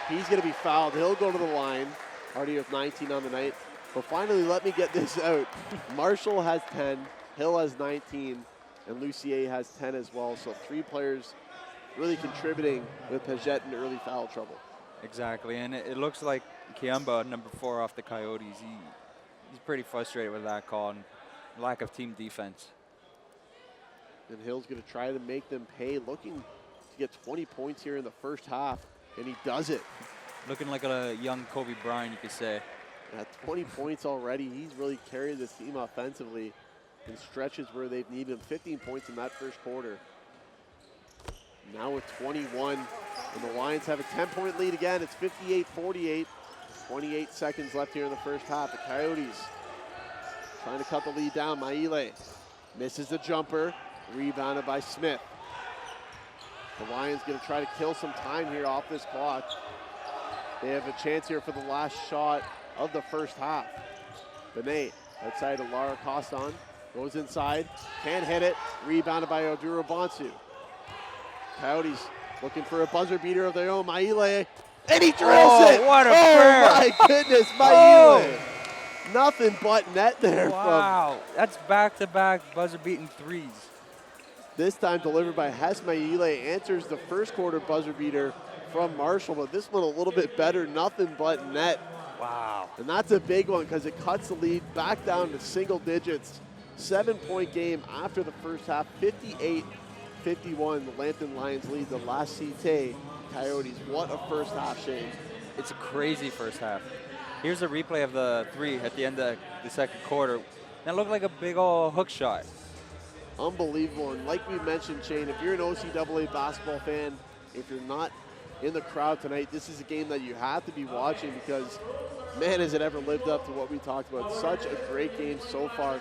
He's gonna be fouled. He'll go to the line. Already with 19 on the night. But finally, let me get this out. Marshall has 10, Hill has 19, and Lucier has 10 as well. So 3 players really contributing with Paget in early foul trouble. Exactly, and it looks like Kiamba, number 4 off the Coyotes, he's pretty frustrated with that call and lack of team defense. And Hill's gonna try to make them pay, looking to get 20 points here in the first half, and he does it. Looking like a young Kobe Bryant, you could say. At 20 points already, he's really carried this team offensively in stretches where they've needed him. 15 points in that first quarter. Now with 21, and the Lions have a 10-point lead again. It's 58-48. 28 seconds left here in the first half. The Coyotes trying to cut the lead down. Maile misses the jumper, rebounded by Smith. The Lions going to try to kill some time here off this clock. They have a chance here for the last shot of the first half. Benet outside of Lara Coston, goes inside, can't hit it, rebounded by Oduro Bonsu. Coyotes looking for a buzzer beater of their own, Maile, and he drills it! What a prayer! Oh my goodness, Maile! Nothing but net there. Wow, that's back-to-back buzzer-beating threes. This time delivered by Hes Maile, answers the first quarter buzzer beater from Marshall, but this one a little bit better, nothing but net. Wow. And that's a big one because it cuts the lead back down to single digits. 7-point game after the first half, 58-51. The Lambton Lions lead the La Cite Coyotes. What a first half, Shane. It's a crazy first half. Here's a replay of the 3 at the end of the second quarter. That looked like a big old hook shot. Unbelievable. And like we mentioned, Shane, if you're an OCAA basketball fan, if you're not in the crowd tonight, this is a game that you have to be watching because, man, has it ever lived up to what we talked about. Such a great game so far,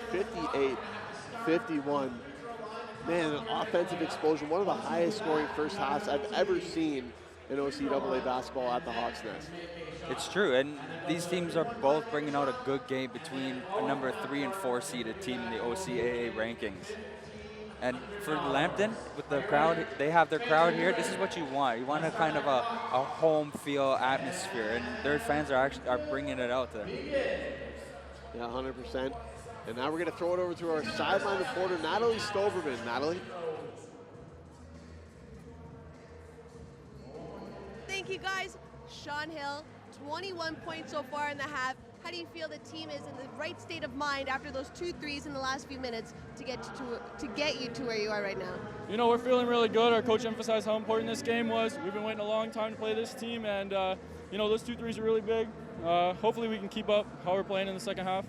58-51. Man, an offensive explosion, one of the highest scoring first halves I've ever seen in OCAA basketball at the Hawks Nest. It's true, and these teams are both bringing out a good game between a number 3 and 4 seeded team in the OCAA rankings. And for Lambton, with the crowd, they have their crowd here. This is what you want. You want a kind of a home feel atmosphere, and their fans are bringing it out there. Yeah, 100%. And now we're going to throw it over to our sideline reporter, Natalie Stoberman. Natalie? Thank you, guys. Sean Hill, 21 points so far in the half. How do you feel the team is in the right state of mind after those 2 threes in the last few minutes to get you to where you are right now? You know, we're feeling really good. Our coach emphasized how important this game was. We've been waiting a long time to play this team, and you know, those 2 threes are really big. Hopefully we can keep up how we're playing in the second half.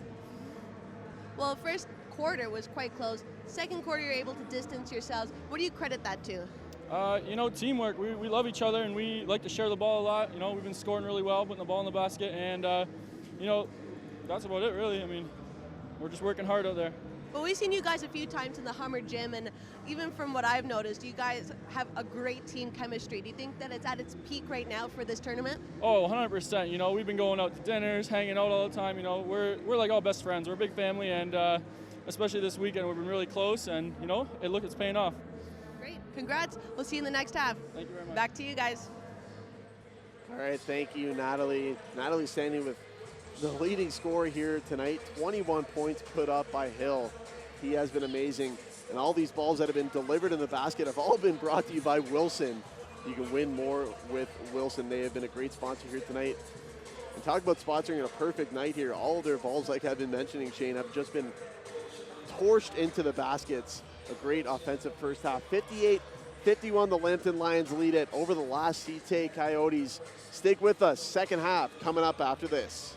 Well, first quarter was quite close. Second quarter, you're able to distance yourselves. What do you credit that to? You know, teamwork. We love each other, and we like to share the ball a lot. You know, we've been scoring really well, putting the ball in the basket, and you know, that's about it, really. I mean, we're just working hard out there. Well, we've seen you guys a few times in the Hummer Gym, and even from what I've noticed, you guys have a great team chemistry. Do you think that it's at its peak right now for this tournament? Oh, 100%. You know, we've been going out to dinners, hanging out all the time. You know, we're like all best friends. We're a big family, and especially this weekend. We've been really close, and it's paying off. Great. Congrats. We'll see you in the next half. Thank you very much. Back to you guys. All right, thank you, Natalie. Natalie standing with the leading scorer here tonight. 21 points put up by Hill. He has been amazing. And all these balls that have been delivered in the basket have all been brought to you by Wilson. You can win more with Wilson. They have been a great sponsor here tonight. And talk about sponsoring a perfect night here. All of their balls, like I've been mentioning, Shane, have just been torched into the baskets. A great offensive first half. 58-51, the Lambton Lions lead it over the last Cite Coyotes. Stick with us. Second half coming up after this.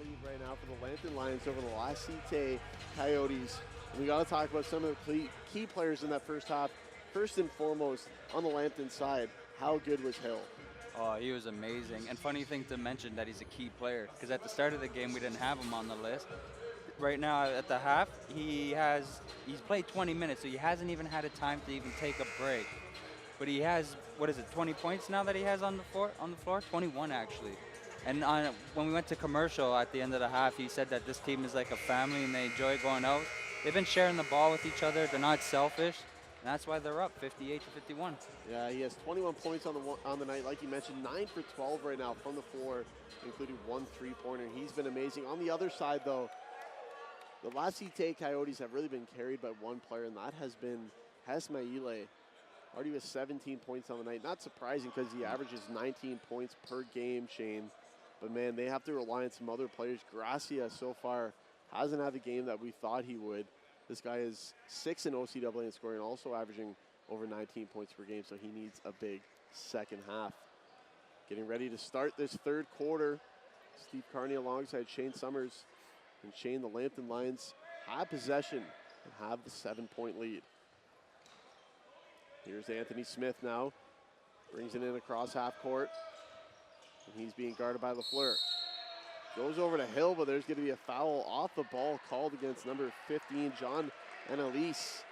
lead right now for the Lambton Lions over the last Cite Coyotes. And we got to talk about some of the key players in that first half. First and foremost, on the Lambton side, how good was Hill? Oh, he was amazing. And funny thing to mention that he's a key player, because at the start of the game we didn't have him on the list. Right now at the half, he's played 20 minutes, so he hasn't even had a time to even take a break. But he has, 20 points now that he has on the floor? 21 actually. And when we went to commercial at the end of the half, he said that this team is like a family and they enjoy going out. They've been sharing the ball with each other. They're not selfish. And that's why they're up 58-51. Yeah, he has 21 points on the night. Like you mentioned, 9 for 12 right now from the floor, including 1 3-pointer. He's been amazing. On the other side, though, the last Cite Coyotes have really been carried by one player, and that has been Hesmaile. Already with 17 points on the night. Not surprising because he averages 19 points per game, Shane. But, man, they have to rely on some other players. Gracia so far hasn't had the game that we thought he would. This guy is 6 in OCAA in scoring, also averaging over 19 points per game, so he needs a big second half. Getting ready to start this third quarter. Steve Carney alongside Shane Summers. And Shane, the Lambton Lions have possession and have the 7-point lead. Here's Anthony Smith now. Brings it in across half court. And he's being guarded by LaFleur. Goes over to Hill, but there's going to be a foul off the ball called against number 15, John Annalise.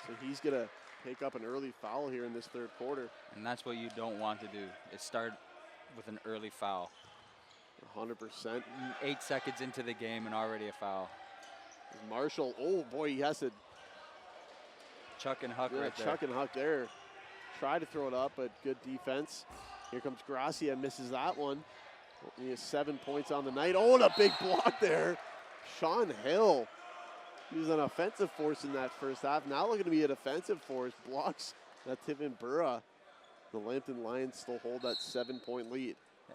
So he's going to pick up an early foul here in this third quarter. And that's what you don't want to do, is start with an early foul. 100%. 8 seconds into the game and already a foul. Marshall, oh boy, he has to Chuck and Huck right there. Chuck and Huck there. Try to throw it up, but good defense. Here comes Gracia, misses that one. He has 7 points on the night. Oh, and a big block there. Sean Hill. He was an offensive force in that first half. Now looking to be a defensive force. Blocks that Tiven Burra. The Lambton Lions still hold that 7-point lead.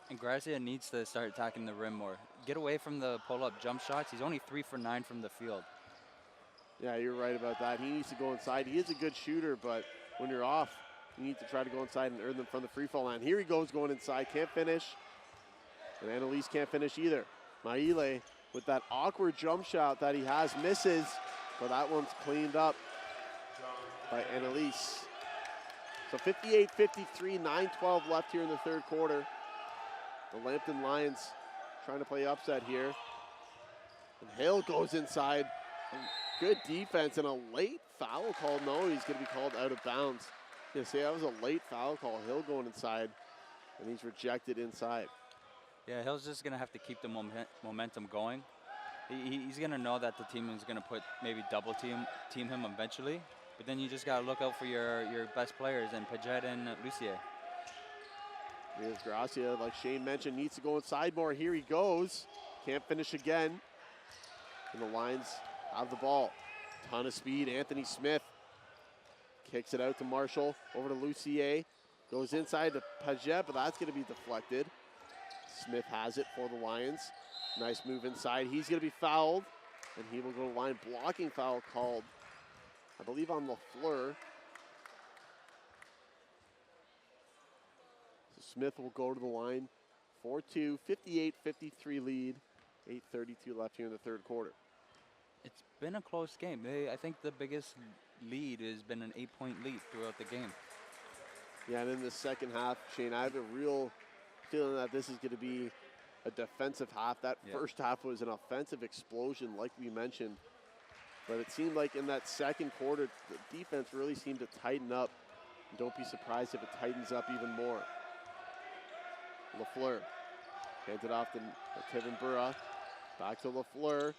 And Gracia needs to start attacking the rim more. Get away from the pull-up jump shots. He's only 3 for 9 from the field. Yeah, you're right about that. He needs to go inside. He is a good shooter, but when you're off, you need to try to go inside and earn them from the free throw line. Here he goes going inside. Can't finish. And Annalise can't finish either. Maile with that awkward jump shot that he has misses, but that one's cleaned up by Annalise. So 58-53, 9-12 left here in the third quarter. The Lambton Lions trying to play upset here. And Hill goes inside. Good defense and a late foul call. No, he's going to be called out of bounds. Yeah, see, that was a late foul call. Hill going inside, and he's rejected inside. Yeah, Hill's just going to have to keep the momentum going. He's going to know that the team is going to maybe double team him eventually. But then you just got to look out for your best players, and Paget and Lucier. Here's Gracia, like Shane mentioned, needs to go inside more. Here he goes. Can't finish again. And the Lions have the ball. Ton of speed. Anthony Smith kicks it out to Marshall. Over to Lucier. Goes inside to Paget, but that's going to be deflected. Smith has it for the Lions. Nice move inside. He's going to be fouled, and he will go to line. Blocking foul called, I believe, on LaFleur. So Smith will go to the line. 4-2, 58-53 lead. 8:32 left here in the third quarter. It's been a close game. I think the biggest lead has been an 8-point lead throughout the game. Yeah, and in the second half, Shane, I have a real feeling that this is going to be a defensive half. That first half was an offensive explosion, like we mentioned. But it seemed like in that second quarter, the defense really seemed to tighten up. And don't be surprised if it tightens up even more. LaFleur hands it off to Tiven Burra. Back to LaFleur.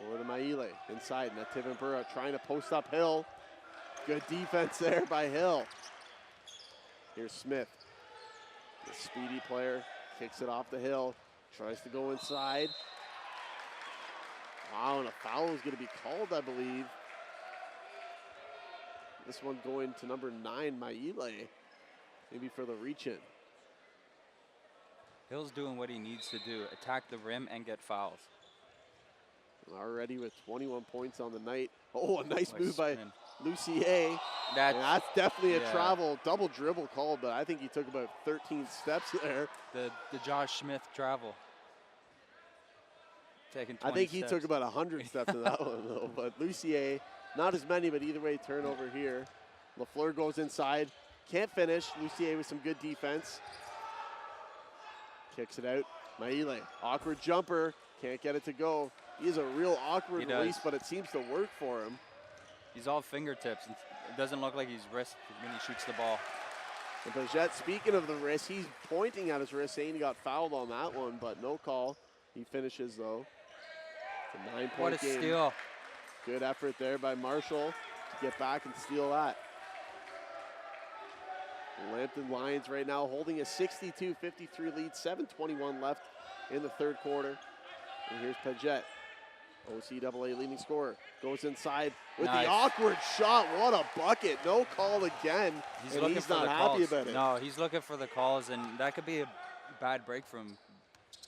Over to Maile inside. And Tiven Burra trying to post up Hill. Good defense there by Hill. Here's Smith. The speedy player kicks it off the Hill. Tries to go inside. Wow, and a foul is going to be called, I believe. This one going to number 9, Maile. Maybe for the reach-in. Hill's doing what he needs to do. Attack the rim and get fouls. Already with 21 points on the night. Oh, a nice move by Lucier. That's definitely a travel, double dribble call, but I think he took about 13 steps there. The Josh Smith travel. Taking 20 I think he steps. took about 100 steps in that one, though. But Lucier, not as many, but either way, turnover here. LaFleur goes inside. Can't finish. Lucier with some good defense. Kicks it out. Maile, awkward jumper. Can't get it to go. He is a real awkward release, but it seems to work for him. He's all fingertips. It doesn't look like he's wrist when he shoots the ball. And Paget, speaking of the wrist, he's pointing at his wrist, saying he got fouled on that one, but no call. He finishes, though. It's a 9-point What a game. steal. Good effort there by Marshall to get back and steal that. The Lambton Lions right now holding a 62-53 lead, 7:21 left in the third quarter. And here's Paget, OCAA leading scorer. Goes inside with the awkward shot. What a bucket. No call again. He's not happy about it. No, he's looking for the calls, and that could be a bad break from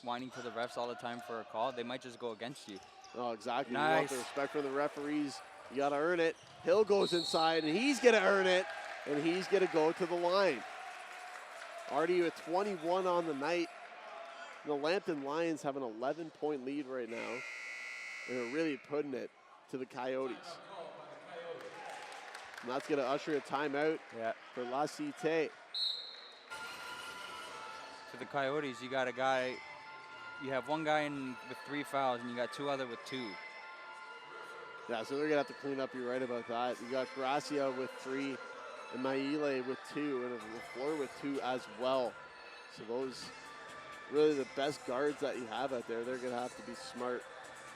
whining to the refs all the time for a call. They might just go against you. Oh, exactly. Nice. You want the respect from the referees. You got to earn it. Hill goes inside, and he's going to earn it, and he's going to go to the line. Already with 21 on the night. The Lambton Lions have an 11-point lead right now. And they're really putting it to the Coyotes. And that's going to usher a timeout for La Cite. For the Coyotes, you got a guy, you have one guy in with 3 fouls, and you got 2 other with 2. Yeah, so they're going to have to clean up. You're right about that. You got Gracia with 3, and Maile with 2, and LaFleur with 2 as well. So those really the best guards that you have out there. They're going to have to be smart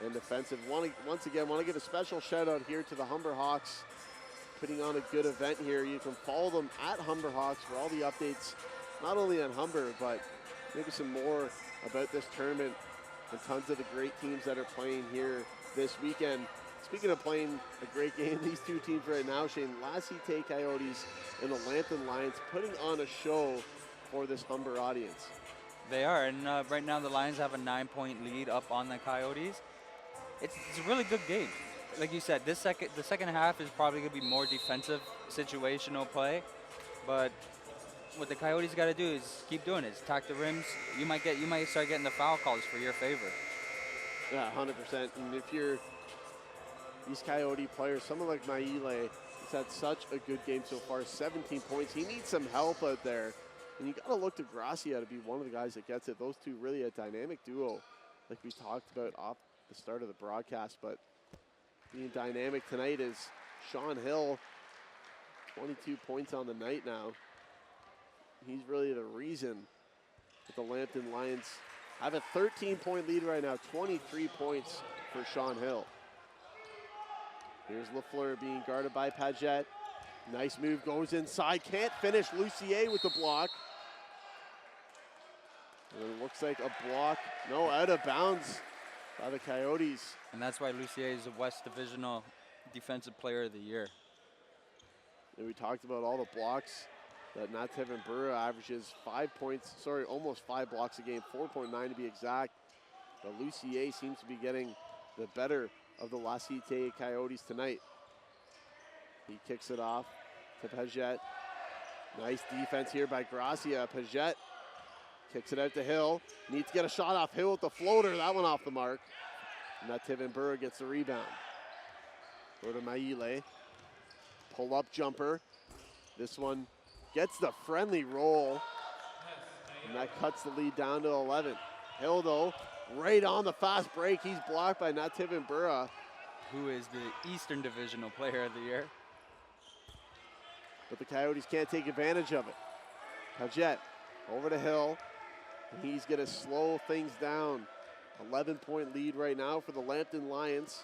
and defensive. Once again, want to give a special shout out here to the Humber Hawks, putting on a good event here. You can follow them at Humber Hawks for all the updates, not only on Humber, but maybe some more about this tournament and tons of the great teams that are playing here this weekend. Speaking of playing a great game, these two teams right now, Shane, La Cite Coyotes and the Lambton Lions putting on a show for this Humber audience. They are, and right now the Lions have a 9-point lead up on the Coyotes. It's a really good game. Like you said, the second half is probably going to be more defensive, situational play. But what the Coyotes got to do is keep doing it. Attack the rims. You might start getting the foul calls for your favor. Yeah, 100%. And if you're these Coyote players, someone like Maile, he's had such a good game so far, 17 points. He needs some help out there. And you got to look to Gracia to be one of the guys that gets it. Those two really a dynamic duo, like we talked about off the start of the broadcast. But being dynamic tonight is Sean Hill, 22 points on the night now. He's really the reason that the Lambton Lions have a 13-point lead right now, 23 points for Sean Hill. Here's LaFleur being guarded by Paget. Nice move, goes inside, can't finish. Lucier with the block. And it looks like a block, no, out of bounds by the Coyotes. And that's why Lucier is a West Divisional Defensive Player of the Year. And we talked about all the blocks that Nativan Burra averages almost 5 blocks a game, 4.9 to be exact. But Lucier seems to be getting the better of the La Cite Coyotes tonight. He kicks it off to Paget. Nice defense here by Gracia. Paget kicks it out to Hill. Needs to get a shot off Hill with the floater. That one off the mark. Nativan Burra gets the rebound. Go to Maile. Pull-up jumper. This one gets the friendly roll. And that cuts the lead down to 11. Hill, though, right on the fast break. He's blocked by Nativan Burra, who is the Eastern Divisional Player of the Year. But the Coyotes can't take advantage of it. Paget over to Hill. He's going to slow things down. 11-point lead right now for the Lambton Lions.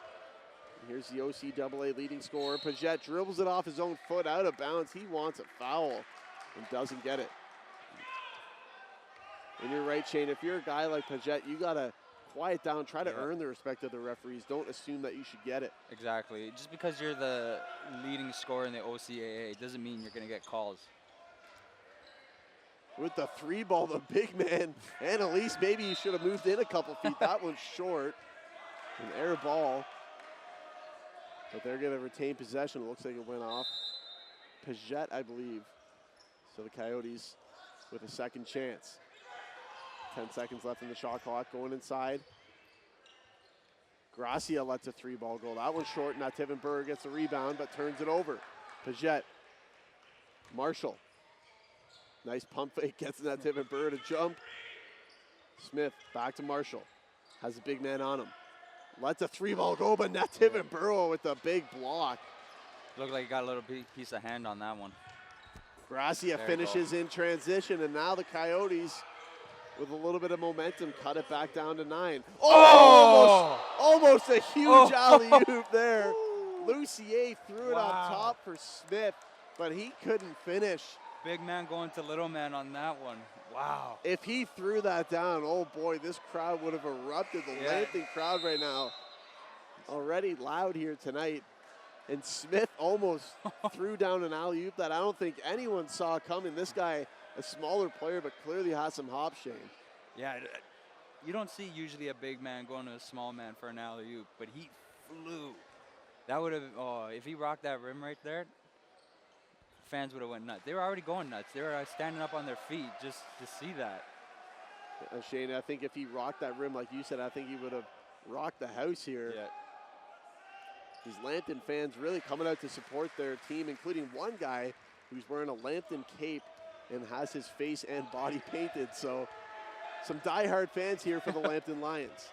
Here's the OCAA leading scorer. Paget dribbles it off his own foot, out of bounds. He wants a foul and doesn't get it. And you're right, Shane. If you're a guy like Paget, you got to quiet down, try to earn the respect of the referees. Don't assume that you should get it. Exactly. Just because you're the leading scorer in the OCAA doesn't mean you're going to get calls. With the 3-ball, the big man, Annalise, maybe you should have moved in a couple feet. That one's short. An air ball. But they're going to retain possession. It looks like it went off Paget, I believe. So the Coyotes with a second chance. 10 seconds left in the shot clock, going inside. Gracia lets a 3-ball go. That one's short. Natividad gets the rebound, but turns it over. Paget. Marshall. Nice pump fake. Gets Natividad to jump. Smith back to Marshall. Has a big man on him. Lets a 3-ball go, but Natividad with a big block. Looked like he got a little piece of hand on that one. Gracia finishes in transition, and now the Coyotes, with a little bit of momentum, cut it back down to 9. Oh! Almost a huge alley-oop there. Lucier threw it on top for Smith, but he couldn't finish. Big man going to little man on that one. Wow. If he threw that down, oh boy, this crowd would have erupted. The Lambton crowd right now, already loud here tonight. And Smith almost threw down an alley-oop that I don't think anyone saw coming. This guy, a smaller player, but clearly has some hop, Shane. Yeah, you don't see usually a big man going to a small man for an alley-oop, but he flew. That would have, if he rocked that rim right there, fans would have went nuts. They were already going nuts. They were standing up on their feet just to see that. Shane, I think if he rocked that rim, like you said, I think he would have rocked the house here. Yeah. These Lambton fans really coming out to support their team, including one guy who's wearing a Lambton cape and has his face and body painted. So some diehard fans here for the Lambton Lions.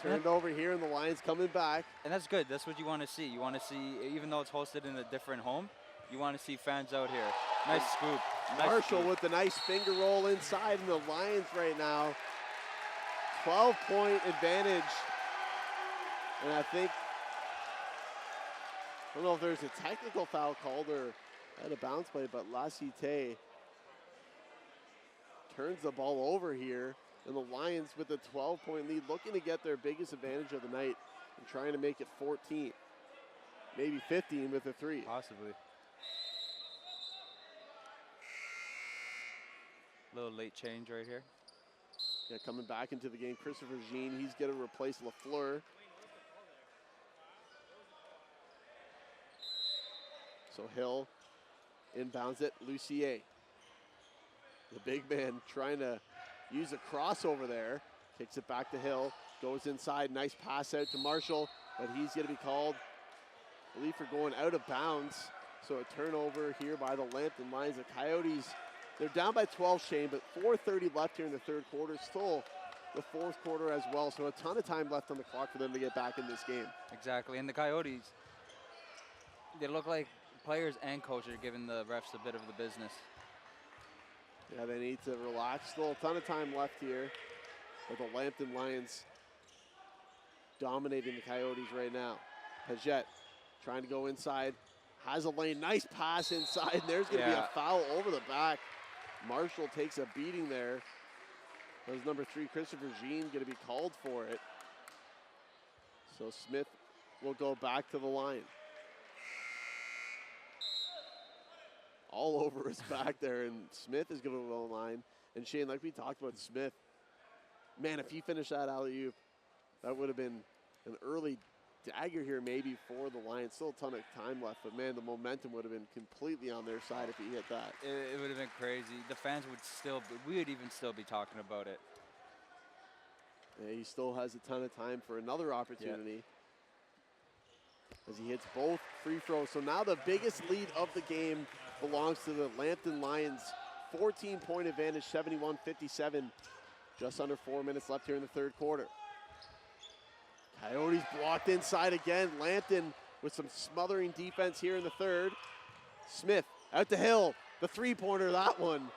Turned over here, and the Lions coming back. And that's good. That's what you want to see. You want to see, even though it's hosted in a different home, you want to see fans out here. Nice scoop. Marshall with the nice finger roll inside, and the Lions right now, 12-point advantage. And I don't know if there's a technical foul called or had a bounce play, but Cite turns the ball over here, and the Lions with a 12-point lead, looking to get their biggest advantage of the night and trying to make it 14, maybe 15 with a 3. Possibly. Little late change right here. Yeah, coming back into the game, Christopher Jean, he's going to replace Lafleur. So Hill inbounds it, Lucier. The big man trying to use a crossover there. Kicks it back to Hill, goes inside, nice pass out to Marshall, but he's gonna be called, I believe, for going out of bounds. So a turnover here by the Lambton Lions. The Coyotes, they're down by 12, Shane, but 4:30 left here in the third quarter. Still the fourth quarter as well, so a ton of time left on the clock for them to get back in this game. Exactly, and the Coyotes, they look like players and coach are giving the refs a bit of the business. Yeah, they need to relax. Still a ton of time left here. But the Lambton Lions dominating the Coyotes right now. Paget trying to go inside. Has a lane. Nice pass inside. And there's going to be a foul over the back. Marshall takes a beating there. That was number 3, Christopher Jean, going to be called for it. So Smith will go back to the line. All over his back there, and Smith is going to go to the line. And Shane, like we talked about Smith, man, if he finished that alley-oop, that would have been an early dagger here maybe for the Lions. Still a ton of time left, but man, the momentum would have been completely on their side if he hit that. It would have been crazy. The fans would still, we would even still be talking about it. Yeah, he still has a ton of time for another opportunity. As he hits both free throws. So now the biggest lead of the game belongs to the Lambton Lions. 14-point advantage, 71-57. Just under 4 minutes left here in the third quarter. Coyotes blocked inside again. Lambton with some smothering defense here in the third. Smith out to Hill. The three-pointer, that one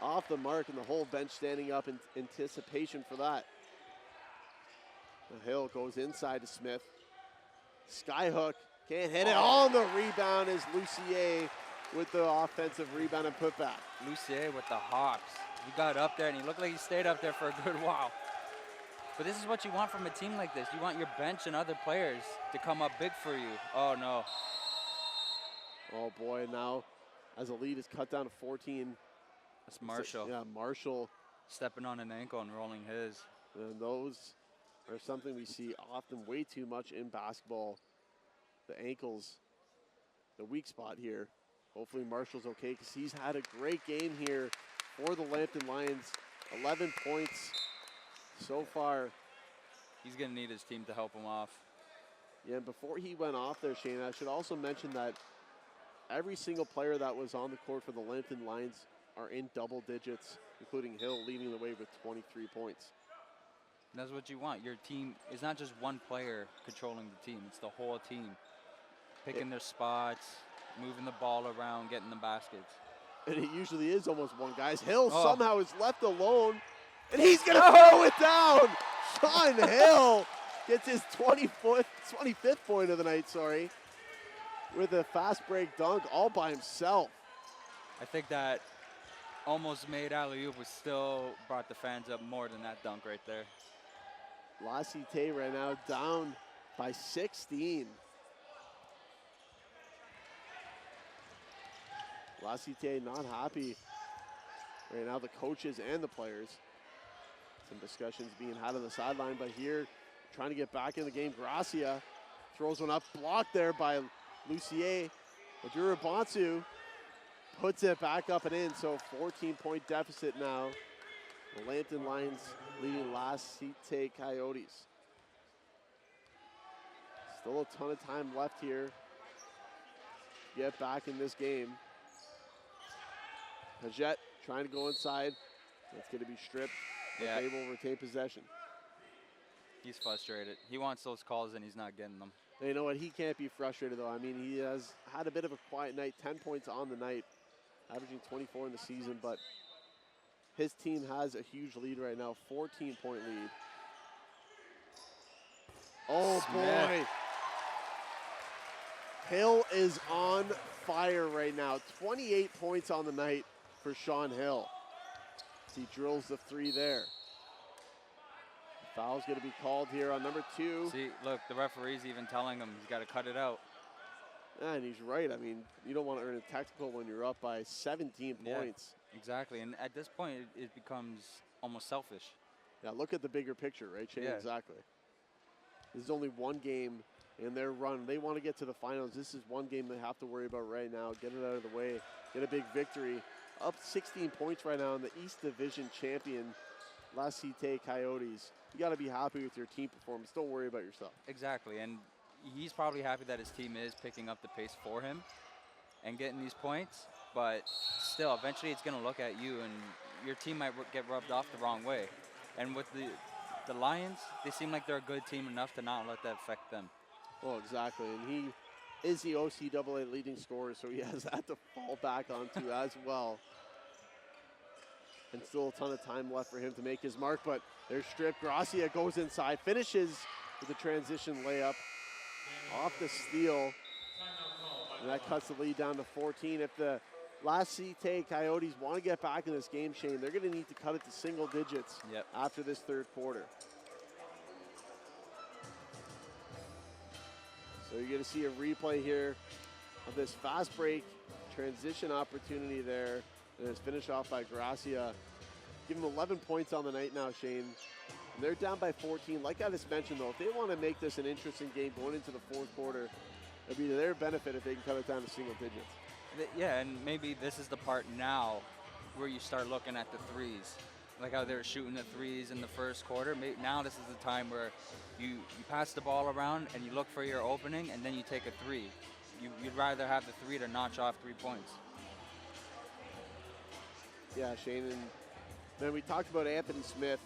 off the mark, and the whole bench standing up in anticipation for that. The Hill goes inside to Smith. Skyhook, can't hit it. On the rebound is Lucier with the offensive rebound and putback. Lucier with the hops. He got up there, and he looked like he stayed up there for a good while. But this is what you want from a team like this. You want your bench and other players to come up big for you. Oh, no. Oh, boy, now as the lead is cut down to 14. That's Marshall. Yeah, Marshall. Stepping on an ankle and rolling his. And those are something we see often way too much in basketball. The ankles, the weak spot here. Hopefully Marshall's okay because he's had a great game here for the Lambton Lions. 11 points so far He's going to need his team to help him off. Yeah, and before he went off there, Shane, I should also mention that every single player that was on the court for the Lambton Lions are in double digits, including Hill leading the way with 23 points. And that's what you want. Your team is not just one player controlling the team. It's the whole team. Picking their spots, moving the ball around, getting the baskets. And it usually is almost one guy's. Hill somehow is left alone, and he's going to throw it down. Sean Hill gets his 25th point of the night, with a fast break dunk all by himself. I think that almost made alley-oop, but still brought the fans up more than that dunk right there. La Cite right now down by 16. La Cite not happy right now, the coaches and the players. Some discussions being had on the sideline, but here trying to get back in the game. Gracia throws one up, blocked there by Lucier. But Bonsu puts it back up and in, so 14-point deficit now. The Lambton Lions leading La Cite Coyotes. Still a ton of time left here to get back in this game. Paget trying to go inside. That's going to be stripped, but they will retain possession. He's frustrated. He wants those calls and he's not getting them. You know what? He can't be frustrated, though. I mean, he has had a bit of a quiet night, 10 points on the night, averaging 24 in the season, but his team has a huge lead right now, 14-point lead. Oh, boy. Hill is on fire right now. 28 points on the night for Sean Hill. He drills the three there. Foul's going to be called here on number 2. See, look, the referee's even telling him he's got to cut it out. And he's right. I mean, you don't want to earn a technical when you're up by 17 points. Exactly, and at this point, it becomes almost selfish. Yeah, look at the bigger picture, right, Shane? Yeah. Exactly. This is only one game in their run. They want to get to the finals. This is one game they have to worry about right now. Get it out of the way. Get a big victory. Up 16 points right now in the East Division champion, La Cite Coyotes. You got to be happy with your team performance. Don't worry about yourself. Exactly, and he's probably happy that his team is picking up the pace for him and getting these points, but still, eventually it's going to look at you, and your team might get rubbed off the wrong way. And with the Lions, they seem like they're a good team enough to not let that affect them. Well, exactly, and he is the OCAA leading scorer, so he has that to fall back onto as well. And still a ton of time left for him to make his mark, but they're stripped. Gracia goes inside, finishes with a transition layup off the steal. And that cuts the lead down to 14. If the La Cite Coyotes want to get back in this game, Shane, they're going to need to cut it to single digits after this third quarter. So you're going to see a replay here of this fast break transition opportunity there. And it's finished off by Gracia. Give them 11 points on the night now, Shane. And they're down by 14. Like I just mentioned, though, if they want to make this an interesting game going into the fourth quarter, it'd be to their benefit if they can cut it down to single digits. Yeah, and maybe this is the part now where you start looking at the threes. Like how they were shooting the threes in the first quarter. Now this is the time where you pass the ball around and you look for your opening and then you take a three. You'd rather have the three to notch off 3 points. Yeah, Shane, and then we talked about Anthony Smith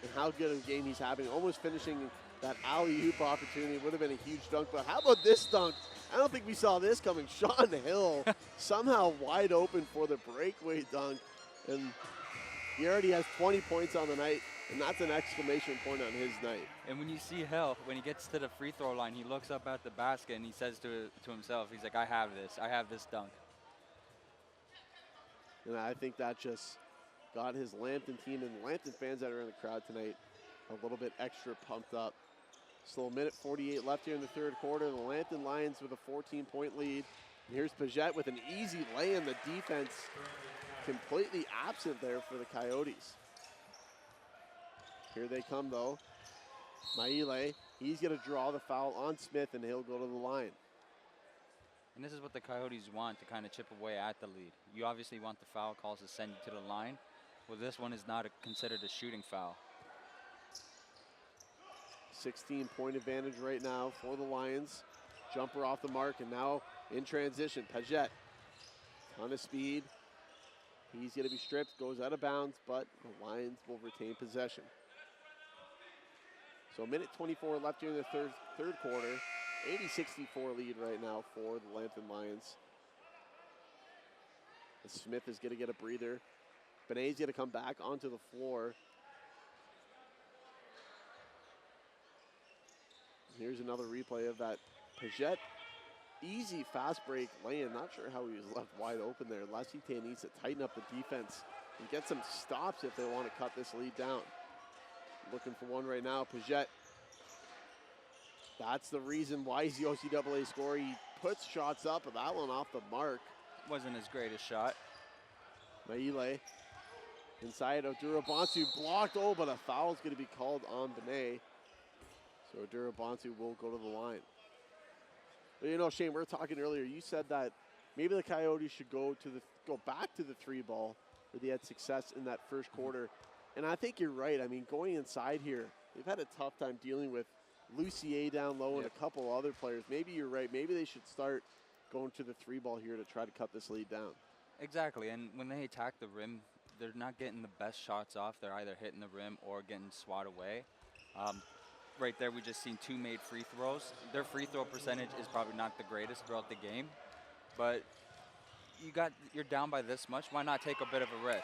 and how good of a game he's having, almost finishing that alley-oop opportunity. Would have been a huge dunk, but how about this dunk? I don't think we saw this coming. Sean Hill somehow wide open for the breakaway dunk, and he already has 20 points on the night, and that's an exclamation point on his night. And when you see Hill, when he gets to the free throw line, he looks up at the basket and he says to himself, he's like, I have this dunk. And I think that just got his Lambton team and Lambton fans that are in the crowd tonight a little bit extra pumped up. Still a minute 48 left here in the third quarter. The Lambton Lions with a 14-point lead. And here's Paget with an easy lay-in. The defense completely absent there for the Coyotes. Here they come, though. Maile, he's going to draw the foul on Smith, and he'll go to the line. And this is what the Coyotes want, to kind of chip away at the lead. You obviously want the foul calls to send you to the line. Well, this one is not considered a shooting foul. 16-point advantage right now for the Lions. Jumper off the mark, and now in transition, Paget. Ton of speed. He's going to be stripped, goes out of bounds, but the Lions will retain possession. So a minute 24 left here in the third quarter. 80-64 lead right now for the Lambton Lions. And Smith is going to get a breather. Benet's going to come back onto the floor. Here's another replay of that Paget easy fast break lane. Not sure how he was left wide open there. La Cite needs to tighten up the defense and get some stops if they want to cut this lead down. Looking for one right now, Paget. That's the reason why he's the OCAA scorer. He puts shots up, but that one off the mark. Wasn't his greatest shot. Maile inside of Durabantu, blocked. Oh, but a foul's going to be called on Benet. So Durabantu will go to the line. But you know, Shane, we were talking earlier. You said that maybe the Coyotes should go back to the three ball where they had success in that first quarter. And I think you're right. I mean, going inside here, they've had a tough time dealing with Lucier down low and a couple other players. Maybe you're right. Maybe they should start going to the three ball here to try to cut this lead down. Exactly, and when they attack the rim, they're not getting the best shots off. They're either hitting the rim or getting swat away. Right there, we just seen 2 made free throws. Their free throw percentage is probably not the greatest throughout the game, but you're down by this much. Why not take a bit of a risk?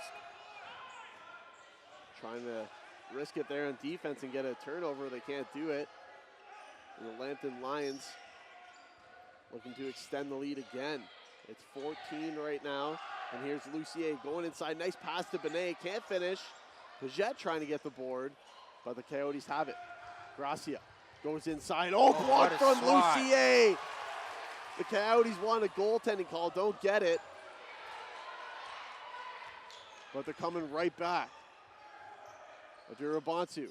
Trying to risk it there on defense and get a turnover. They can't do it. And the Lambton Lions looking to extend the lead again. It's 14 right now. And here's Lucier going inside. Nice pass to Benet. Can't finish. Paget trying to get the board, but the Coyotes have it. Gracia goes inside. Oh, blocked from Lucier. The Coyotes want a goaltending call. Don't get it. But they're coming right back. Durabantu.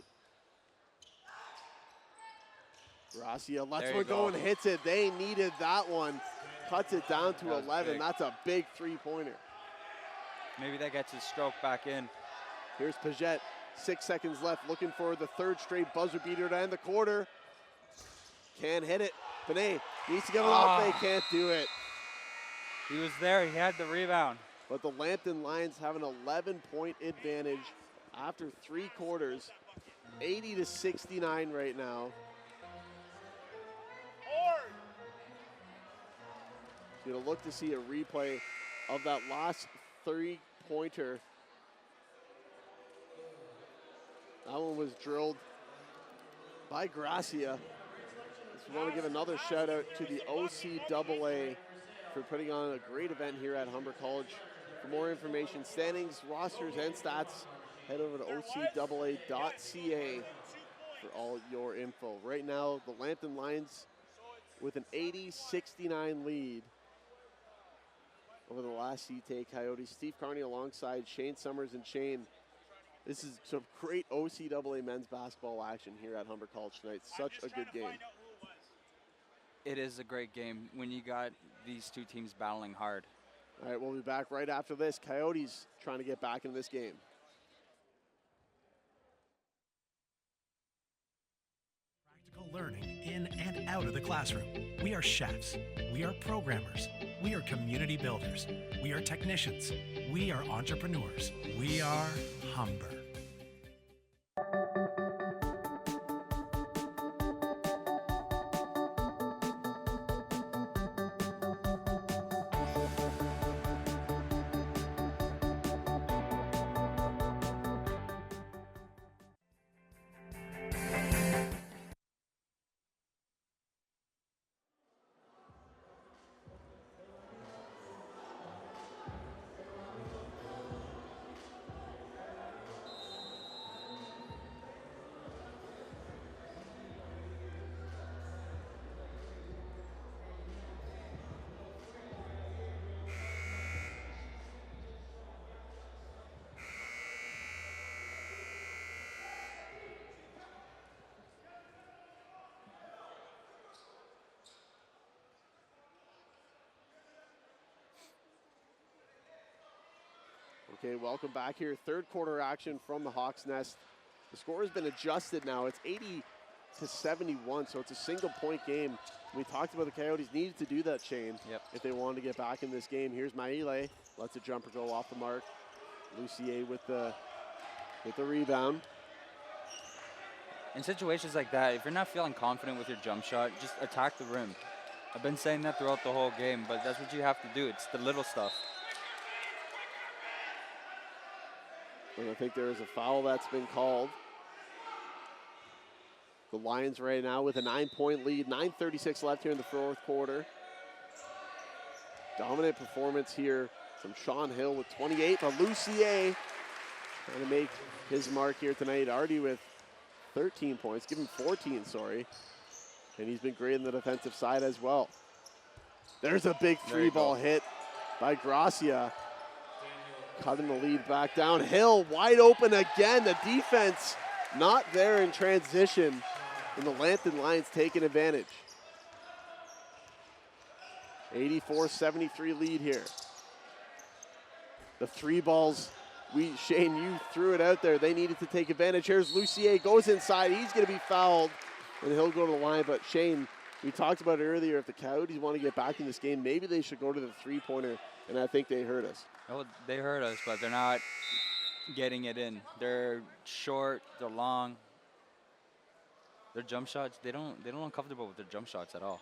Gracia lets one go and hits it. They needed that one. Cuts it down to 11. That's a big three-pointer. Maybe that gets his stroke back in. Here's Paget. 6 seconds left, looking for the third straight buzzer beater to end the quarter. Can't hit it. Benet needs to get it off. They can't do it. He was there. He had the rebound. But the Lambton Lions have an 11-point advantage after 3 quarters. 80-69 right now. You're going to look to see a replay of that last 3-pointer. That one was drilled by Gracia. Just want to give another shout out to the OCAA for putting on a great event here at Humber College. For more information, standings, rosters, and stats, head over to ocaa.ca for all your info. Right now, the Lambton Lions with an 80-69 lead over the La Cite Coyotes. Steve Carney alongside Shane Summers. And Shane, this is some great OCAA men's basketball action here at Humber College tonight. Such a good game. It is a great game when you got these two teams battling hard. All right, we'll be back right after this. Coyotes trying to get back in this game. Practical learning in and out of the classroom. We are chefs. We are programmers. We are community builders. We are technicians. We are entrepreneurs. We are Humber. Okay, welcome back here. Third quarter action from the Hawks Nest. The score has been adjusted now. It's 71, so it's a single-point game. We talked about the Coyotes needed to do that, Shane, if they wanted to get back in this game. Here's Maile, lets a jumper go off the mark. Lucier with the rebound. In situations like that, if you're not feeling confident with your jump shot, just attack the rim. I've been saying that throughout the whole game, but that's what you have to do. It's the little stuff. And I think there is a foul that's been called. The Lions right now with a 9-point lead, 9:36 left here in the fourth quarter. Dominant performance here from Sean Hill with 28, but Lucier trying to make his mark here tonight, already with 13 points, give him 14, sorry. And he's been great on the defensive side as well. There's a big three-ball hit by Gracia. Cutting the lead back down. Hill wide open again. The defense not there in transition. And the Lambton Lions taking advantage. 84-73 lead here. The three balls, Shane, you threw it out there. They needed to take advantage. Here's Lucier, goes inside. He's going to be fouled, and he'll go to the line. But Shane, we talked about it earlier. If the Coyotes want to get back in this game, maybe they should go to the three-pointer, and I think they hurt us. Oh, they hurt us, but they're not getting it in. They're short, they're long. Their jump shots, they don't look comfortable with their jump shots at all.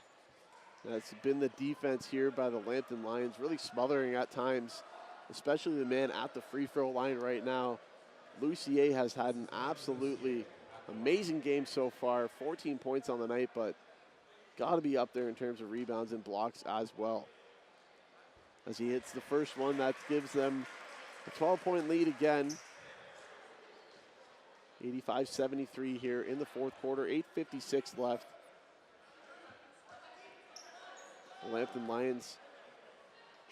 That's been the defense here by the Lambton Lions, really smothering at times, especially the man at the free throw line right now. Lucier has had an absolutely amazing game so far, 14 points on the night, but got to be up there in terms of rebounds and blocks as well. As he hits the first one, that gives them a 12-point lead again. 85-73 here in the fourth quarter, 8:56 left. The Lambton Lions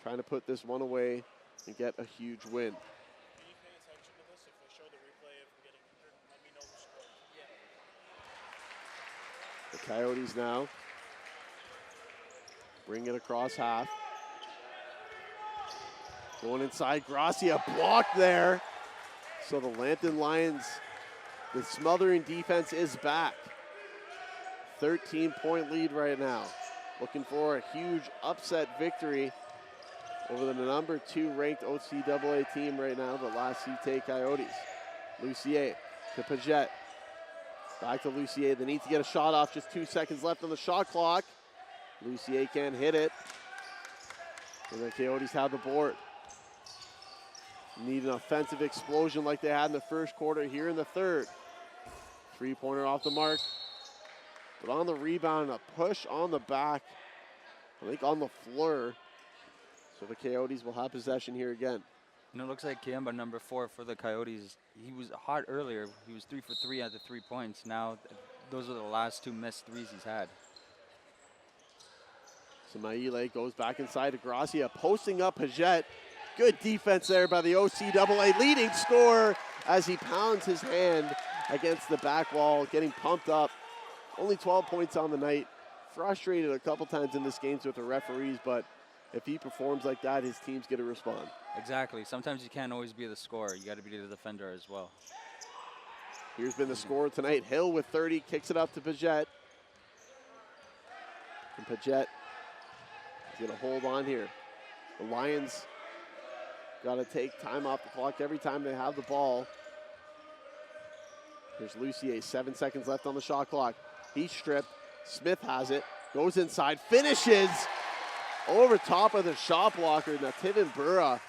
trying to put this one away and get a huge win. The Coyotes now bring it across half. Going inside, Gracia blocked there. So the Lambton Lions, the smothering defense is back. 13-point lead right now. Looking for a huge upset victory over the number 2 ranked OCAA team right now, the La Cite Coyotes. Lucier to Paget. Back to Lucier. They need to get a shot off. Just 2 seconds left on the shot clock. Lucier can't hit it. And the Coyotes have the board. Need an offensive explosion like they had in the first quarter here in the third. Three-pointer off the mark. But on the rebound, a push on the back. I think on the floor. So the Coyotes will have possession here again. And it looks like Kiamba, number 4 for the Coyotes, he was hot earlier. He was 3 for 3 at the 3 points. Now those are the last 2 missed threes he's had. So Maile goes back inside to Gracia, posting up Paget. Good defense there by the OCAA leading scorer as he pounds his hand against the back wall, getting pumped up. Only 12 points on the night. Frustrated a couple times in this game with the referees, but if he performs like that, his team's going to respond. Exactly. Sometimes you can't always be the scorer. You got to be the defender as well. Here's been the scorer tonight. Hill with 30, kicks it up to Paget. And Paget is going to hold on here. The Lions got to take time off the clock every time they have the ball. Here's Lucier, 7 seconds left on the shot clock. He's stripped. Smith has it, goes inside, finishes over top of the shot blocker, Nativan Burra.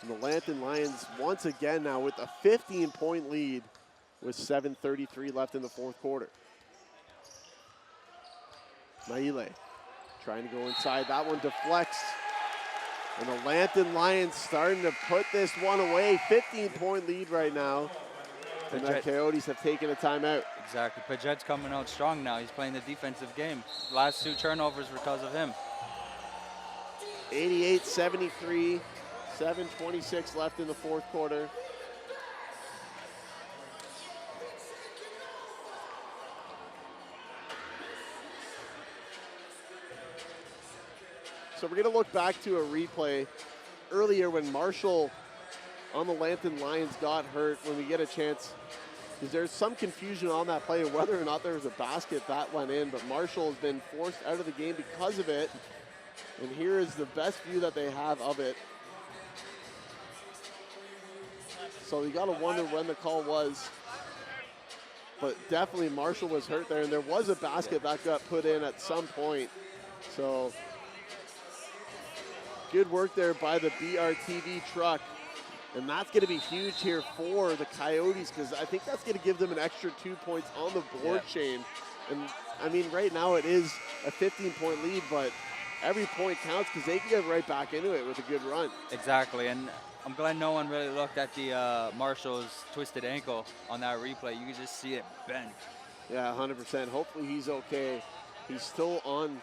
And the Lambton Lions once again now with a 15-point lead with 7:33 left in the fourth quarter. Maile trying to go inside. That one deflects. And the Lambton Lions starting to put this one away. 15-point lead right now. And the Coyotes have taken a timeout. Exactly. Paget's coming out strong now. He's playing the defensive game. Last 2 turnovers were because of him. 88-73, 7:26 left in the fourth quarter. So we're going to look back to a replay earlier when Marshall on the Lambton Lions got hurt. When we get a chance because there's some confusion on that play whether or not there was a basket that went in, but Marshall has been forced out of the game because of it. And here is the best view that they have of it. So you got to wonder when the call was. But definitely Marshall was hurt there, and there was a basket that got put in at some point. So good work there by the BRTV truck. And that's going to be huge here for the Coyotes, because I think that's going to give them an extra 2 points on the board chain. And I mean, right now it is a 15-point lead, but every point counts because they can get right back into it with a good run. Exactly, and I'm glad no one really looked at the Marshall's twisted ankle on that replay. You can just see it bend. Yeah, 100%. Hopefully he's okay. He's still on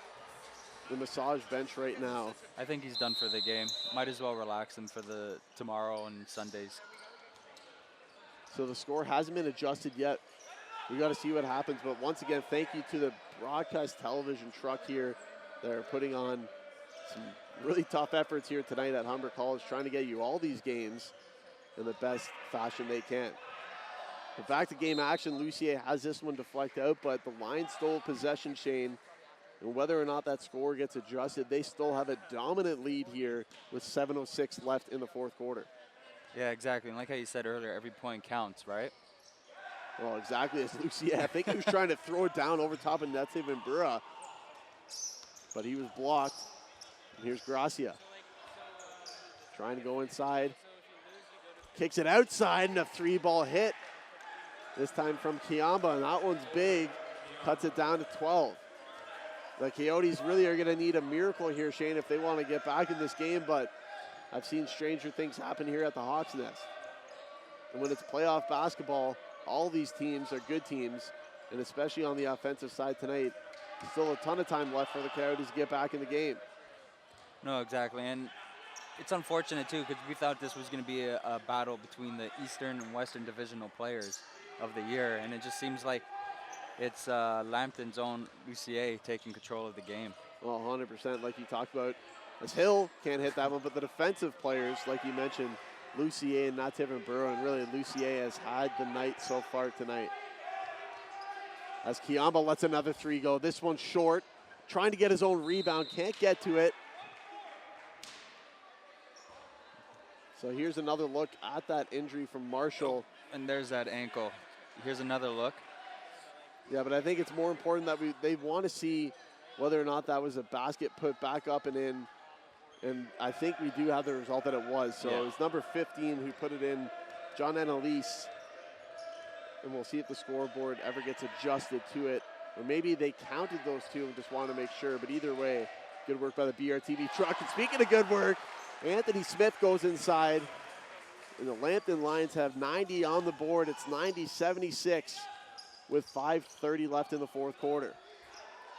the massage bench right now. I think he's done for the game. Might as well relax him for the tomorrow and Sundays. So the score hasn't been adjusted yet. We got to see what happens. But once again, thank you to the broadcast television truck here. They're putting on some really tough efforts here tonight at Humber College, trying to get you all these games in the best fashion they can. But back to game action, Lucier has this one deflect out, but the line stole possession, Shane. And whether or not that score gets adjusted, they still have a dominant lead here with 7:06 left in the fourth quarter. Yeah, exactly. And like how you said earlier, every point counts, right? Well, exactly as Lucier. I think he was trying to throw it down over top of Nativ and Burra, but he was blocked. And here's Gracia. Trying to go inside. Kicks it outside, and a three-ball hit. This time from Kiamba, and that one's big. Cuts it down to 12. The Coyotes really are going to need a miracle here, Shane, if they want to get back in this game, but I've seen stranger things happen here at the Hawks Nest. And when it's playoff basketball, all these teams are good teams, and especially on the offensive side tonight, still a ton of time left for the Coyotes to get back in the game. No, exactly. And it's unfortunate, too, because we thought this was going to be a battle between the Eastern and Western divisional players of the year, and it just seems like it's Lambton's own UCA taking control of the game. Well, 100%, like you talked about. As Hill can't hit that one, but the defensive players, like you mentioned, Lucier and Nativ and Burrow, and really Lucier has had the night so far tonight. As Kiamba lets another three go. This one's short, trying to get his own rebound, can't get to it. So here's another look at that injury from Marshall. And there's that ankle. Here's another look. Yeah, but I think it's more important that they want to see whether or not that was a basket put back up and in. And I think we do have the result that it was. So it was number 15 who put it in, John Annalise. And we'll see if the scoreboard ever gets adjusted to it. Or maybe they counted those two and just want to make sure. But either way, good work by the BRTV truck. And speaking of good work, Anthony Smith goes inside. And the Lambton Lions have 90 on the board. It's 90-76 with 5:30 left in the fourth quarter.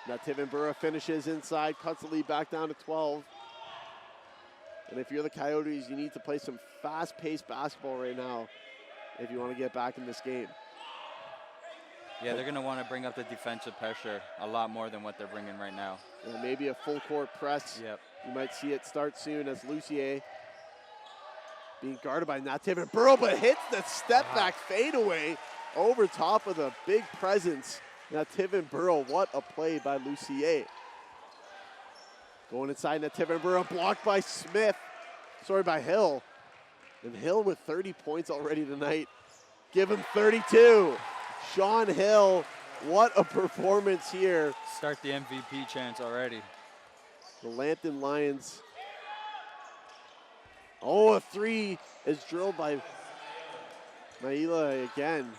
Now Tivin Burra finishes inside, cuts the lead back down to 12. And if you're the Coyotes, you need to play some fast-paced basketball right now if you want to get back in this game. Yeah, they're going to want to bring up the defensive pressure a lot more than what they're bringing right now. And maybe a full-court press. Yep. You might see it start soon as Lucier being guarded by Nativ and Burrow, but hits the step-back fadeaway over top of the big presence. Nativ and Burrow, what a play by Lucier. Going inside Nativ and Burrow, blocked by Smith. Sorry, by Hill. And Hill with 30 points already tonight. Give him 32. Sean Hill, what a performance here. Start the MVP chance already. The Lambton Lions. Oh, a three is drilled by Maila again.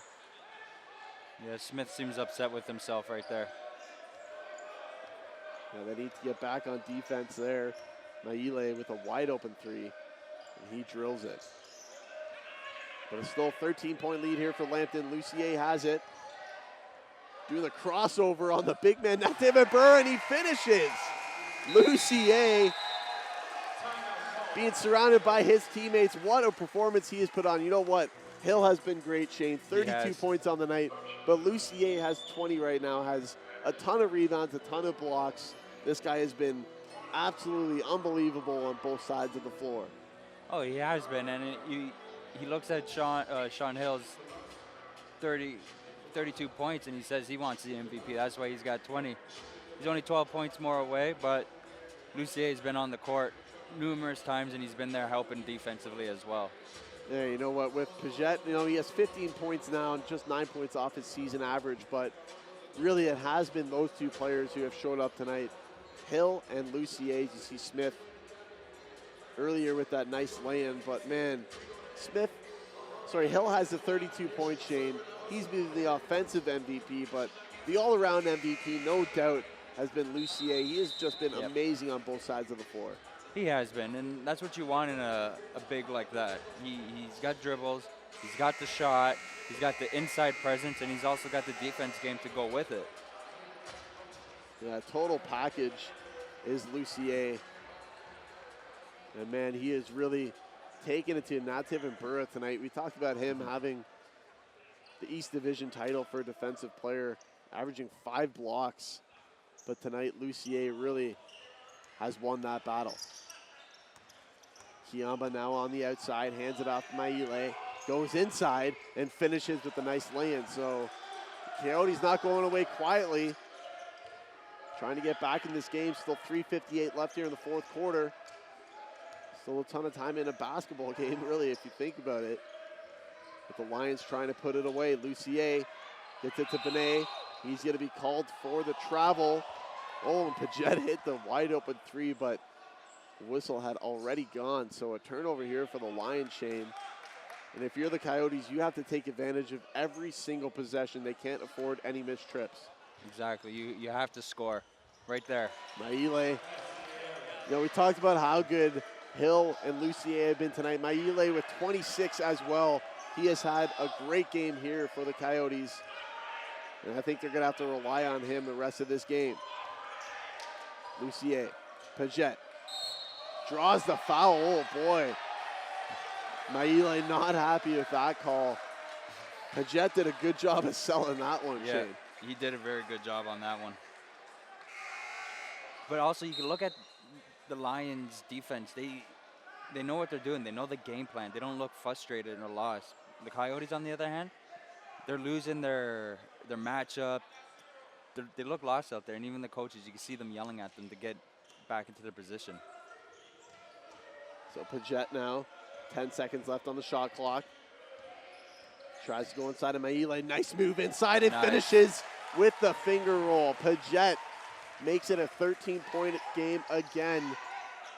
Yeah, Smith seems upset with himself right there. Yeah, they need to get back on defense there. Maile with a wide open three, and he drills it. But it's still a 13-point lead here for Lambton. Lucier has it. Doing the crossover on the big man, Nativ Burr, and he finishes. Lucier being surrounded by his teammates. What a performance he has put on. You know what? Hill has been great, Shane. 32 points on the night. But Lucier has 20 right now, has a ton of rebounds, a ton of blocks. This guy has been absolutely unbelievable on both sides of the floor. Oh, he has been. And he looks at Sean Hill's 32 points, and he says he wants the MVP. That's why he's got 20. He's only 12 points more away, but Lucier's been on the court numerous times, and he's been there helping defensively as well. Yeah, you know what, with Paget, he has 15 points now and just 9 points off his season average, but really it has been those two players who have showed up tonight, Hill and Lucier. You see Smith earlier with that nice lay-in, but man, Hill has the 32 points, Shane. He's been the offensive MVP, but the all-around MVP, no doubt, has been Lucier. He has just been amazing on both sides of the floor. He has been, and that's what you want in a big like that. He's got dribbles, he's got the shot, he's got the inside presence, and he's also got the defense game to go with it. Yeah, total package is Lucier. And man, he is really taking it to Nativ and Burra tonight. We talked about him having the East Division title for defensive player, averaging 5 blocks. But tonight, Lucier really has won that battle. Kiamba now on the outside, hands it off to Maile, goes inside and finishes with a nice lay-in. So Coyotes not going away quietly. Trying to get back in this game. Still 3:58 left here in the fourth quarter. Still a ton of time in a basketball game, really, if you think about it. But the Lions trying to put it away. Lucier gets it to Benet. He's going to be called for the travel. Oh, and Paget hit the wide open 3, but the whistle had already gone. So a turnover here for the Lions, Shane. And if you're the Coyotes, you have to take advantage of every single possession. They can't afford any missed trips. Exactly. You have to score right there. Maile. We talked about how good Hill and Lucier have been tonight. Maile with 26 as well. He has had a great game here for the Coyotes. And I think they're going to have to rely on him the rest of this game. Lucier, Paget draws the foul. Oh boy. Maile not happy with that call. Paget did a good job of selling that one, Shane. He did a very good job on that one. But also you can look at the Lions defense. They know what they're doing. They know the game plan. They don't look frustrated or lost. The Coyotes, on the other hand, they're losing their matchup. They look lost out there, and even the coaches, you can see them yelling at them to get back into their position. So Paget now, 10 seconds left on the shot clock. Tries to go inside of Maile. Nice move inside and finishes with the finger roll. Paget makes it a 13-point game again.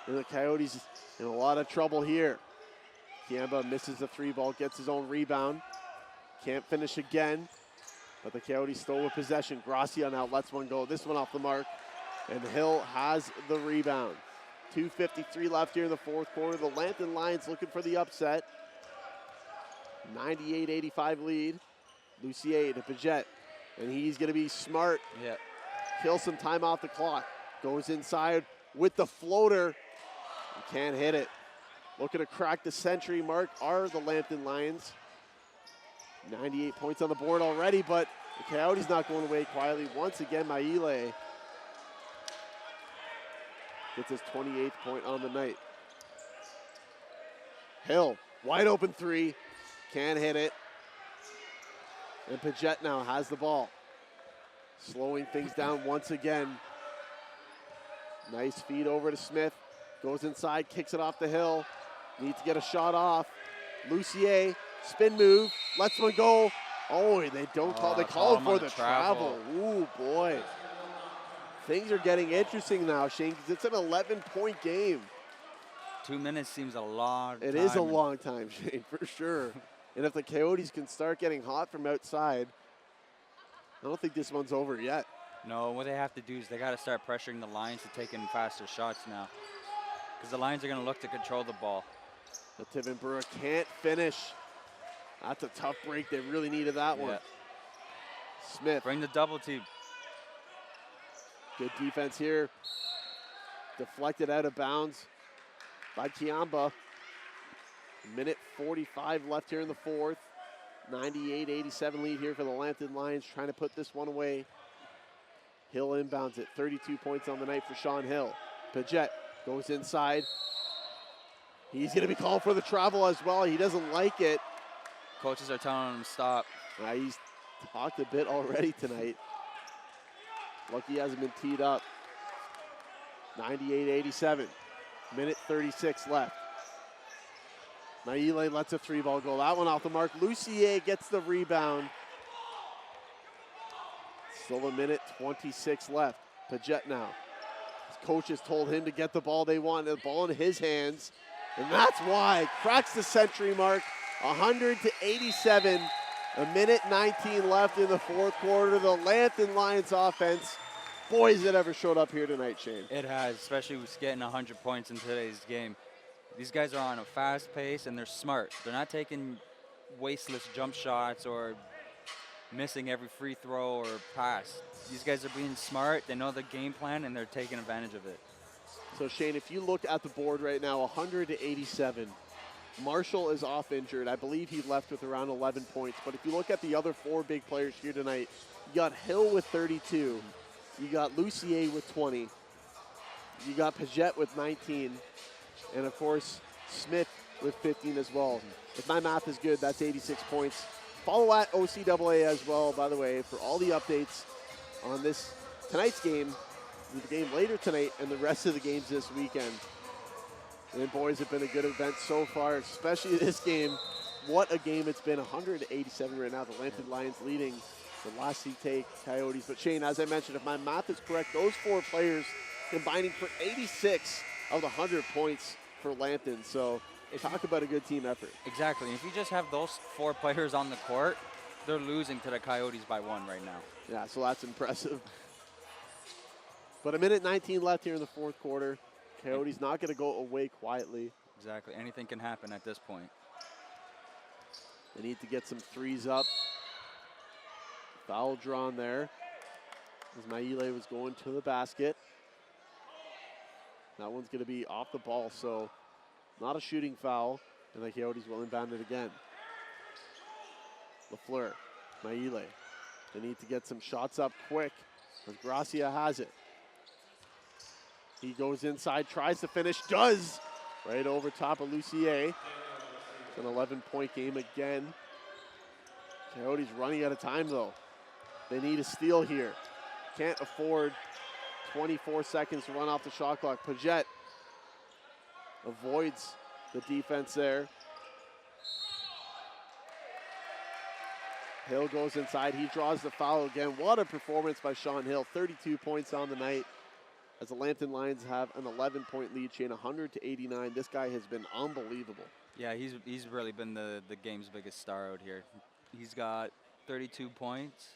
And the Coyotes in a lot of trouble here. Kiamba misses the 3 ball, gets his own rebound. Can't finish again. But the Coyotes stole with possession. Gracia now lets one go. This one off the mark. And Hill has the rebound. 2:53 left here in the fourth quarter. The Lambton Lions looking for the upset. 98-85 lead. Lucier to Paget. And he's going to be smart. Yeah. Kill some time off the clock. Goes inside with the floater. Can't hit it. Looking to crack the century mark are the Lambton Lions. 98 points on the board already, but the Coyotes not going away quietly. Once again, Maile gets his 28th point on the night. Hill, wide open 3, can't hit it. And Paget now has the ball. Slowing things down once again. Nice feed over to Smith. Goes inside, kicks it off the Hill. Needs to get a shot off. Lucier, spin move, lets one go. Oh, they don't call. They call him for the travel. Ooh, boy. Things are getting interesting now, Shane, because it's an 11-point game. 2 minutes seems a long time. It is a long time, Shane, for sure. And if the Coyotes can start getting hot from outside, I don't think this one's over yet. No, what they have to do is they got to start pressuring the Lions to take in faster shots now, because the Lions are going to look to control the ball. The Tiven Brewer can't finish. That's a tough break. They really needed that one. Smith. Bring the double team. Good defense here. Deflected out of bounds by Kiamba. Minute 45 left here in the fourth. 98-87 lead here for the Lambton Lions, trying to put this one away. Hill inbounds it. 32 points on the night for Sean Hill. Paget goes inside. He's going to be called for the travel as well. He doesn't like it. Coaches are telling him to stop. He's talked a bit already tonight. Lucky he hasn't been teed up. 98-87. Minute 36 left. Maile lets a 3-ball go. That one off the mark. Lucier gets the rebound. Still a minute 26 left. Paget now. His coaches told him to get the ball. They want the ball in his hands. And that's why. Cracks the century mark. 100-87. A minute 19 left in the fourth quarter. The Lambton Lions offense. Boys, it ever showed up here tonight, Shane. It has, especially with getting 100 points in today's game. These guys are on a fast pace, and they're smart. They're not taking wasteless jump shots or missing every free throw or pass. These guys are being smart. They know the game plan, and they're taking advantage of it. So, Shane, if you look at the board right now, 100-87. Marshall is off injured. I believe he left with around 11 points. But if you look at the other 4 big players here tonight, you got Hill with 32. You got Lucier with 20. You got Paget with 19. And, of course, Smith with 15 as well. If my math is good, that's 86 points. Follow at OCAA as well, by the way, for all the updates on tonight's game, the game later tonight, and the rest of the games this weekend. And, boys, it's been a good event so far, especially this game. What a game it's been. 187 right now. The Lambton Lions leading the last Cite Coyotes. But, Shane, as I mentioned, if my math is correct, those 4 players combining for 86 of the 100 points for Lambton. So talk about a good team effort. Exactly. If you just have those 4 players on the court, they're losing to the Coyotes by 1 right now. Yeah, so that's impressive. But a minute 19 left here in the fourth quarter. Coyotes not going to go away quietly. Exactly. Anything can happen at this point. They need to get some threes up. Foul drawn there as Maile was going to the basket. That one's going to be off the ball, so not a shooting foul, and the Coyotes will inbound it again. LaFleur, Maile. They need to get some shots up quick as Gracia has it. He goes inside, tries to finish, does! Right over top of Lucier. It's an 11-point game again. Coyotes running out of time, though. They need a steal here. Can't afford 24 seconds to run off the shot clock. Paget avoids the defense there. Hill goes inside. He draws the foul again. What a performance by Sean Hill. 32 points on the night as the Lambton Lions have an 11-point lead. Shane, 100-89. This guy has been unbelievable. Yeah, he's really been the game's biggest star out here. He's got 32 points.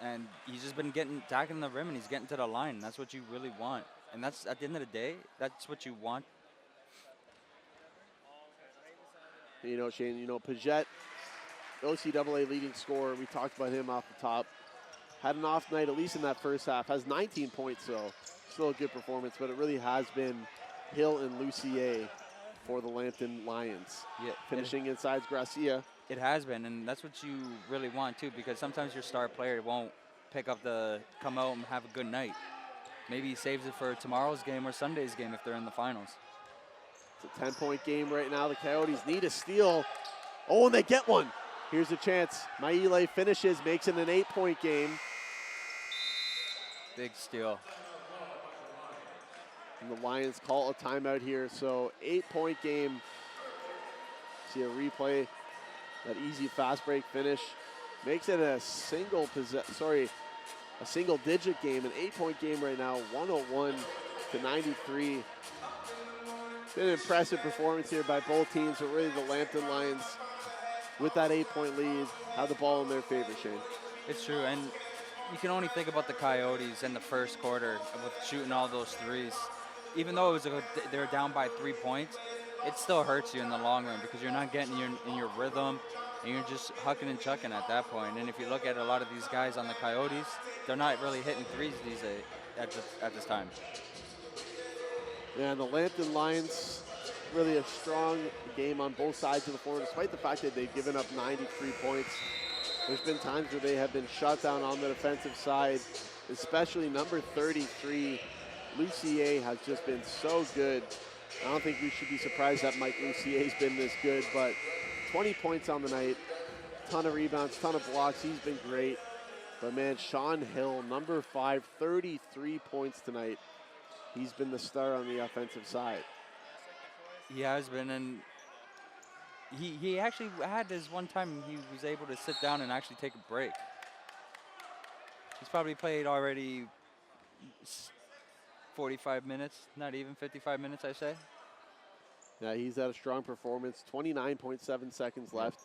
And he's just been attacking the rim, and he's getting to the line. That's what you really want. And that's, at the end of the day, that's what you want. You know, Shane, Paget, OCAA leading scorer. We talked about him off the top. Had an off night, at least in that first half. Has 19 points, so still a good performance. But it really has been Hill and Lucier for the Lambton Lions. Yeah, finishing inside Gracia. It has been, and that's what you really want, too, because sometimes your star player won't come out and have a good night. Maybe he saves it for tomorrow's game or Sunday's game if they're in the finals. It's a 10-point game right now. The Coyotes need a steal. Oh, and they get one. Here's a chance. Maile finishes, makes it an 8-point game. Big steal. And the Lions call a timeout here. So 8-point game. See a replay. That easy fast break finish makes it a single-digit game, an 8-point game right now, 101-93. It's been an impressive performance here by both teams, but really the Lambton Lions, with that 8-point lead, have the ball in their favor, Shane. It's true, and you can only think about the Coyotes in the first quarter with shooting all those threes. Even though they were down by 3 points, it still hurts you in the long run because you're not getting in your rhythm, and you're just hucking and chucking at that point. And if you look at a lot of these guys on the Coyotes, they're not really hitting threes these days at this time. Yeah, and the Lambton Lions, really a strong game on both sides of the floor, despite the fact that they've given up 93 points. There's been times where they have been shut down on the defensive side, especially number 33. Lucier has just been so good I don't think we should be surprised that Mike Lucier's been this good, but 20 points on the night, ton of rebounds, ton of blocks. He's been great. But man, Sean Hill, number 5, 33 points tonight. He's been the star on the offensive side. He has been, and he actually had this one time he was able to sit down and actually take a break. He's probably played already 45 minutes, not even 55 minutes, I say. Yeah, he's had a strong performance. 29.7 seconds left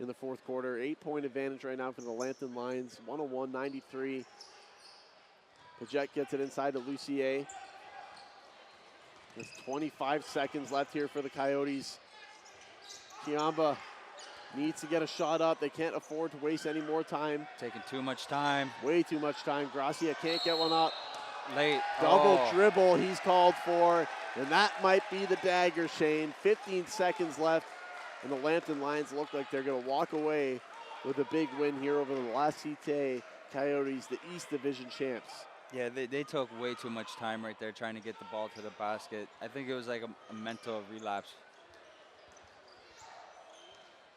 in the fourth quarter. 8-point advantage right now for the Lambton Lions. 101-93. Paget gets it inside to Lucier. There's 25 seconds left here for the Coyotes. Kiamba needs to get a shot up. They can't afford to waste any more time. Taking too much time. Way too much time. Gracia can't get one up. Late. Double dribble he's called for. And that might be the dagger, Shane. 15 seconds left. And the Lambton Lions look like they're going to walk away with a big win here over the La Cite Coyotes, the East Division champs. Yeah, they took way too much time right there trying to get the ball to the basket. I think it was like a mental relapse.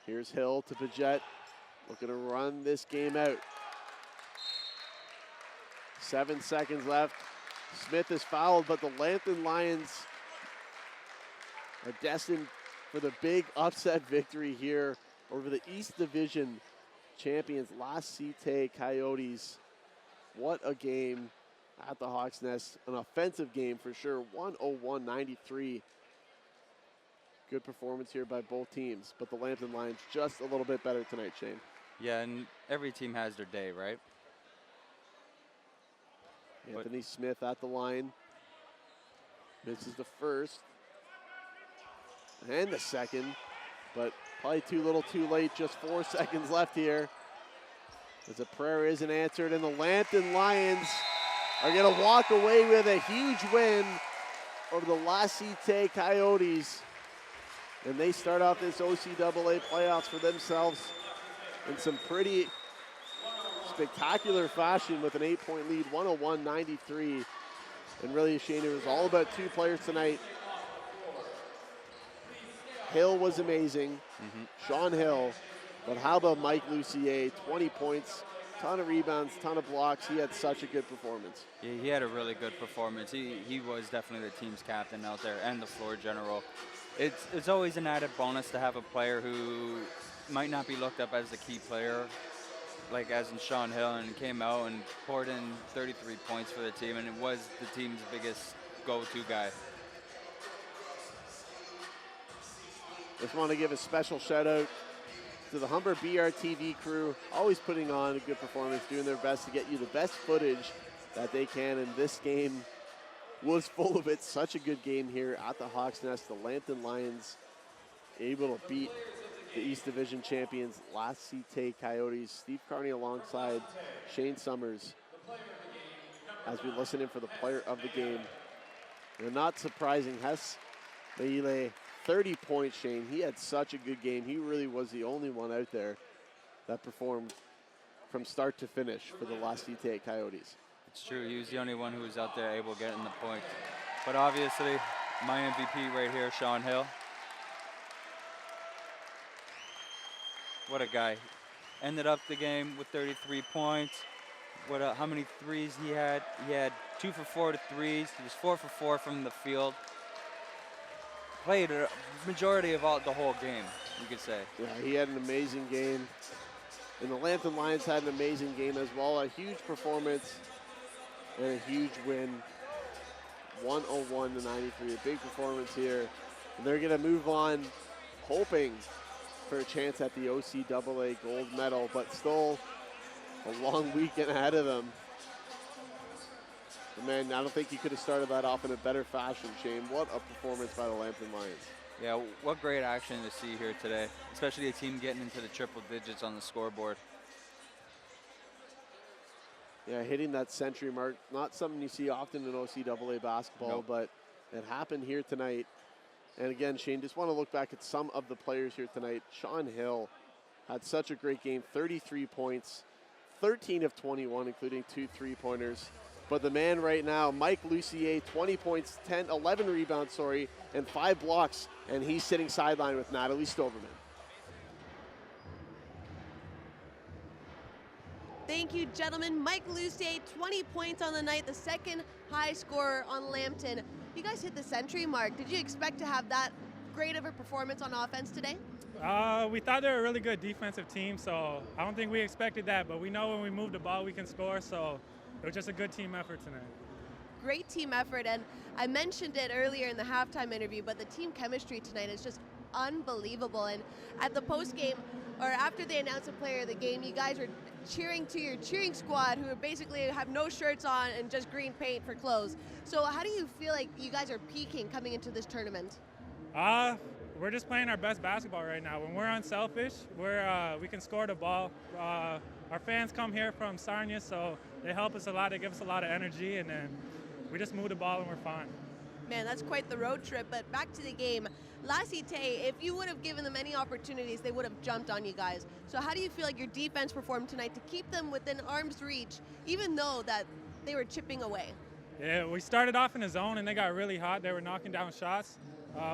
Here's Hill to Paget, looking to run this game out. 7 seconds left. Smith is fouled, but the Lambton Lions are destined for the big upset victory here over the East Division champions, La Cite Coyotes. What a game at the Hawks Nest. An offensive game for sure. 101-93. Good performance here by both teams, but the Lambton Lions just a little bit better tonight, Shane. Yeah, and every team has their day, right? Anthony Smith at the line. Misses the first and the second, but probably too little too late. Just 4 seconds left here. As a prayer isn't answered, and the Lambton Lions are going to walk away with a huge win over the La Cite Coyotes. And they start off this OCAA playoffs for themselves in some pretty spectacular fashion with an 8-point lead, 101-93. And really, Shane, it was all about 2 players tonight. Hill was amazing, Sean Hill. But how about Mike Lucier? 20 points, ton of rebounds, ton of blocks. He had such a good performance. Yeah, he had a really good performance. He was definitely the team's captain out there and the floor general. It's always an added bonus to have a player who might not be looked up as the key player, like as in Sean Hill, and came out and poured in 33 points for the team, and it was the team's biggest go-to guy. Just want to give a special shout out to the Humber BRTV crew, always putting on a good performance, doing their best to get you the best footage that they can. And this game was full of it. Such a good game here at the Hawks Nest. The Lambton Lions able to beat the East Division champions, La Cite Coyotes. Steve Carney alongside Shane Summers as we listen in for the player of the game. And not surprising, Hess Meile, 30 points, Shane. He had such a good game. He really was the only one out there that performed from start to finish for the La Cite Coyotes. It's true. He was the only one who was out there able to get in the points. But obviously, my MVP right here, Sean Hill. What a guy. Ended up the game with 33 points. How many threes he had? He had 2 for 4 to threes. He was 4 for 4 from the field. Played a majority of the whole game, you could say. Yeah, he had an amazing game. And the Lambton Lions had an amazing game as well. A huge performance and a huge win. 101-93, a big performance here. And they're going to move on, hoping for a chance at the OCAA gold medal, but still a long weekend ahead of them. And man, I don't think you could have started that off in a better fashion, Shane. What a performance by the Lambton Lions. Yeah, what great action to see here today, especially a team getting into the triple digits on the scoreboard. Yeah, hitting that century mark, not something you see often in OCAA basketball, Nope. but it happened here tonight. And again, Shane, just want to look back at some of the players here tonight. Sean Hill had such a great game, 33 points, 13 of 21, including 2 3-pointers. But the man right now, Mike Lucier, 20 points, 11 rebounds, and 5 blocks, and he's sitting sideline with Natalie Stoberman. Thank you, gentlemen. Mike Lucier, 20 points on the night, the second high scorer on Lambton. You guys hit the century mark. Did you expect to have that great of a performance on offense today? We thought they were a really good defensive team, so I don't think we expected that, but we know when we move the ball we can score, so it was just a good team effort tonight. Great team effort, and I mentioned it earlier in the halftime interview, but the team chemistry tonight is just unbelievable. And at the post game, or after they announced a player of the game, you guys were cheering to your cheering squad, who basically have no shirts on and just green paint for clothes. So how do you feel like you guys are peaking coming into this tournament? We're just playing our best basketball right now. When we're unselfish, we can score the ball. Our fans come here from Sarnia, so they help us a lot. They give us a lot of energy, and then we just move the ball and we're fine. Man, that's quite the road trip. But back to the game. Cite, if you would have given them any opportunities, they would have jumped on you guys. So how do you feel like your defense performed tonight to keep them within arm's reach, even though that they were chipping away? Yeah, we started off in the zone and they got really hot. They were knocking down shots.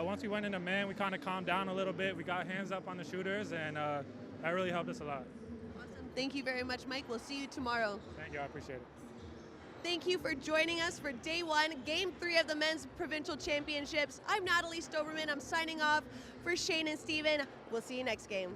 Once we went into man, we kind of calmed down a little bit. We got hands up on the shooters, and that really helped us a lot. Awesome. Thank you very much, Mike. We'll see you tomorrow. Thank you. I appreciate it. Thank you for joining us for Day 1, Game 3 of the Men's Provincial Championships. I'm Natalie Stoberman. I'm signing off for Shane and Steven. We'll see you next game.